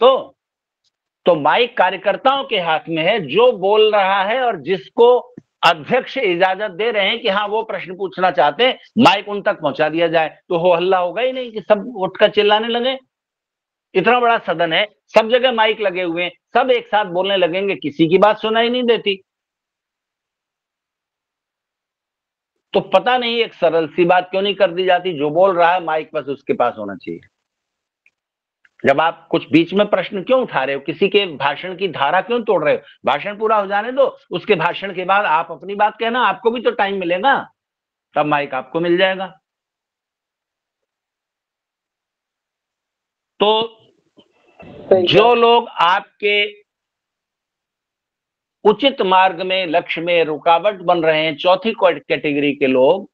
तो माइक कार्यकर्ताओं के हाथ में है, जो बोल रहा है और जिसको अध्यक्ष इजाजत दे रहे हैं कि हाँ वो प्रश्न पूछना चाहते हैं, माइक उन तक पहुंचा दिया जाए, तो हो हल्ला होगा ही नहीं कि सब उठकर चिल्लाने लगे। इतना बड़ा सदन है, सब जगह माइक लगे हुए हैं, सब एक साथ बोलने लगेंगे, किसी की बात सुनाई नहीं देती। तो पता नहीं एक सरल सी बात क्यों नहीं कर दी जाती, जो बोल रहा है माइक बस उसके पास होना चाहिए। जब आप कुछ बीच में प्रश्न क्यों उठा रहे हो, किसी के भाषण की धारा क्यों तोड़ रहे हो? भाषण पूरा हो जाने दो, उसके भाषण के बाद आप अपनी बात कहना, आपको भी तो टाइम मिलेगा, तब माइक आपको मिल जाएगा। तो जो लोग आपके उचित मार्ग में, लक्ष्य में रुकावट बन रहे हैं, चौथी कैटेगरी के लोग,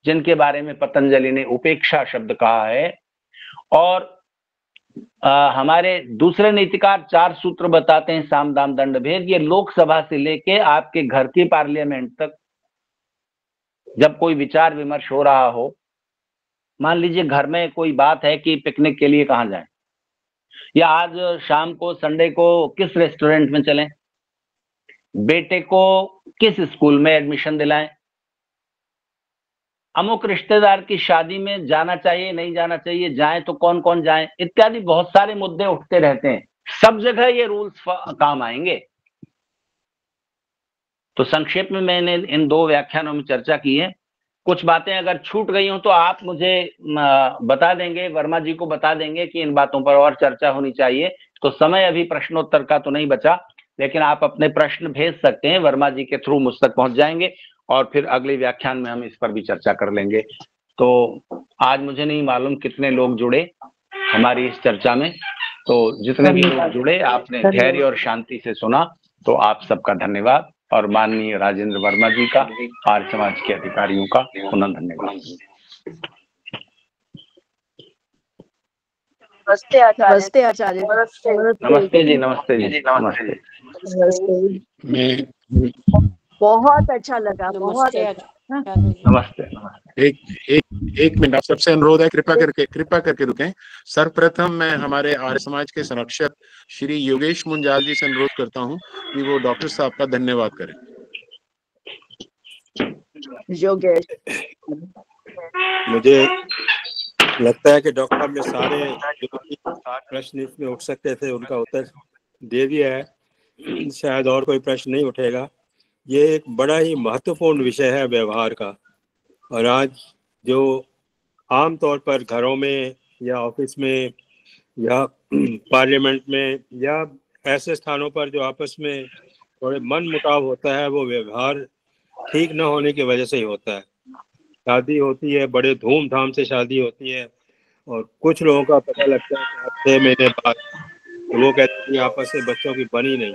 जिनके बारे में पतंजलि ने उपेक्षा शब्द कहा है, और हमारे दूसरे नीतिकार 4 सूत्र बताते हैं, साम दाम दंड भेद। ये लोकसभा से लेके आपके घर की पार्लियामेंट तक जब कोई विचार विमर्श हो रहा हो, मान लीजिए घर में कोई बात है कि पिकनिक के लिए कहां जाएं, या आज शाम को संडे को किस रेस्टोरेंट में चलें, बेटे को किस स्कूल में एडमिशन दिलाएं, अमुक रिश्तेदार की शादी में जाना चाहिए नहीं जाना चाहिए, जाएं तो कौन कौन जाएं, इत्यादि बहुत सारे मुद्दे उठते रहते हैं। सब जगह ये रूल्स काम आएंगे। तो संक्षेप में मैंने इन 2 व्याख्यानों में चर्चा की है। कुछ बातें अगर छूट गई हो तो आप मुझे बता देंगे, वर्मा जी को बता देंगे कि इन बातों पर और चर्चा होनी चाहिए। तो समय अभी प्रश्नोत्तर का तो नहीं बचा, लेकिन आप अपने प्रश्न भेज सकते हैं, वर्मा जी के थ्रू मुझ तक पहुंच जाएंगे और फिर अगले व्याख्यान में हम इस पर भी चर्चा कर लेंगे। तो आज मुझे नहीं मालूम कितने लोग जुड़े हमारी इस चर्चा में, तो जितने भी लोग जुड़े आपने धैर्य और शांति से सुना, तो आप सबका धन्यवाद, और माननीय राजेंद्र वर्मा जी का, आर्य समाज के अधिकारियों का पुनः धन्यवाद। नमस्ते आचार्य। नमस्ते जी, नमस्ते जी, नमस्ते। बहुत अच्छा लगा, बहुत नमस्ते। एक मिनट, आप सबसे अनुरोध है, कृपा करके रुकें। सर्वप्रथम मैं हमारे आर्य समाज के संरक्षक श्री योगेश मुंजाल जी से अनुरोध करता हूं कि वो डॉक्टर साहब का धन्यवाद करें। योगेश, मुझे लगता है कि डॉक्टर साहब ने सारे प्रश्न इसमें उठ सकते थे उनका उत्तर दे दिया है, शायद और कोई प्रश्न नहीं उठेगा। ये एक बड़ा ही महत्वपूर्ण विषय है व्यवहार का, और आज जो आम तौर पर घरों में या ऑफिस में या पार्लियामेंट में या ऐसे स्थानों पर जो आपस में थोड़े मन मुटाव होता है, वो व्यवहार ठीक न होने की वजह से ही होता है। शादी होती है, बड़े धूमधाम से शादी होती है, और कुछ लोगों का पता लगता है कि 6 महीने बाद तो वो कहते हैं कि आपस में बच्चों की बनी नहीं,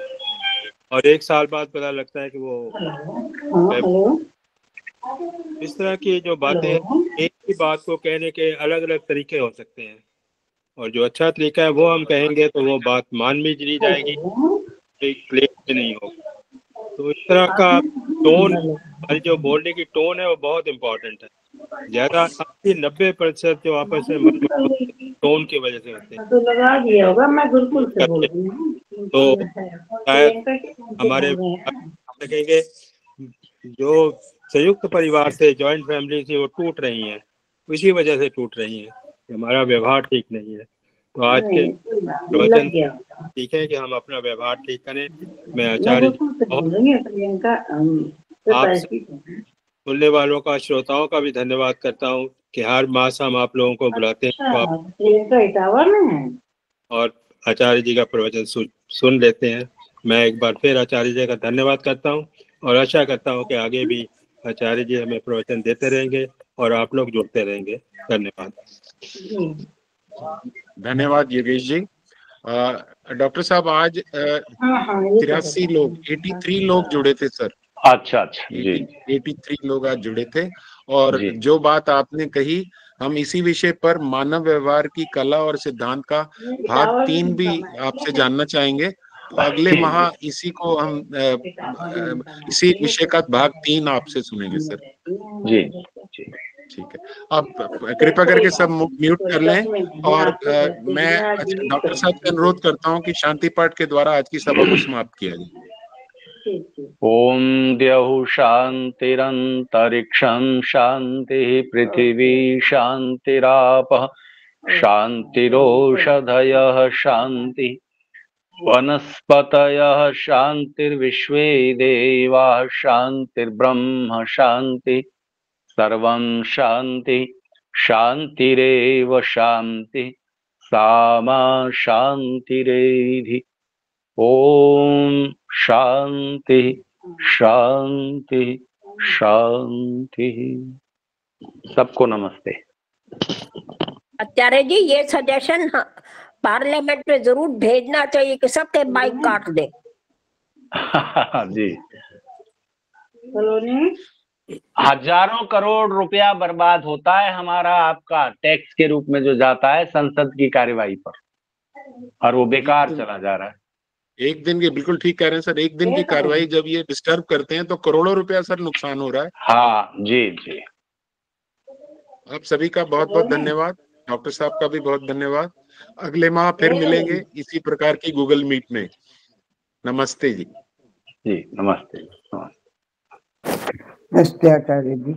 और 1 साल बाद पता लगता है कि वो इस तरह की जो बातें, एक ही बात को कहने के अलग अलग तरीके हो सकते हैं, और जो अच्छा तरीका है वो हम कहेंगे तो वो बात मान भी ली जाएगी, क्लेम भी नहीं होगा। तो इस तरह का टोन, हमारी जो बोलने की टोन है वो बहुत इम्पोर्टेंट है। ज्यादा 80-90% जो आपस में टोन की वजह से होते हैं। तो लगा दिया होगा, मैं बिल्कुल से बोल रही हूँ। तो शायद हमारे कहेंगे जो संयुक्त परिवार से, जॉइंट फैमिली से वो टूट रही हैं, इसी वजह से टूट रही हैं, हमारा व्यवहार ठीक नहीं है। तो आज के प्रवचन ठीक है कि हम अपना व्यवहार ठीक करें। मैं आचार्य आप सुनने वालों का, श्रोताओं का भी धन्यवाद करता हूँ कि हर मास हम आप लोगों को बुलाते हैं तो आप और आचार्य जी का प्रवचन सुन लेते हैं। मैं एक बार फिर आचार्य जी का धन्यवाद करता हूँ और आशा करता हूँ कि आगे भी आचार्य जी हमें प्रवचन देते रहेंगे और आप लोग जुड़ते रहेंगे। धन्यवाद। धन्यवाद योगेश जी। डॉक्टर साहब आज 83 लोग, 83 लोग जुड़े थे सर। अच्छा जी। 83 लोग आज जुड़े थे, और जो बात आपने कही, हम इसी विषय पर मानव व्यवहार की कला और सिद्धांत का भाग 3 भी आपसे जानना चाहेंगे। तो अगले माह इसी को हम इसी विषय का भाग 3 आपसे सुनेंगे सर। जी ठीक है, आप कृपया करके सब म्यूट कर लें, और मैं डॉक्टर साहब से अनुरोध करता हूं कि शांति पाठ के द्वारा आज की सभा को समाप्त किया जाए। ओम द्यौः शान्तिरन्तरिक्षं शान्तिः पृथिवी शान्तिरापः शान्तिरोषधयः शान्ति वनस्पतयः शान्तिर्विश्वे देवाः शान्तिर्ब्रह्म शान्ति सर्वं शान्ति शान्तिरेव शान्ति सामा शान्तिरेधि। ओम शांति शांति शांति। सबको नमस्ते। आचार्य जी, ये सजेशन पार्लियामेंट में जरूर भेजना चाहिए कि सबके बाइक काट दे। जी, हजारों करोड़ रुपया बर्बाद होता है हमारा, आपका टैक्स के रूप में जो जाता है संसद की कार्यवाही पर, और वो बेकार चला जा रहा है। एक दिन की, बिल्कुल ठीक कह रहे हैं सर, एक दिन की कार्रवाई जब ये डिस्टर्ब करते हैं तो करोड़ों रुपया सर नुकसान हो रहा है। हाँ जी जी। आप सभी का बहुत बहुत धन्यवाद, डॉक्टर साहब का भी बहुत धन्यवाद। अगले माह फिर मिलेंगे इसी प्रकार की गूगल मीट में। नमस्ते जी। जी नमस्ते। नमस्ते आचार्य जी।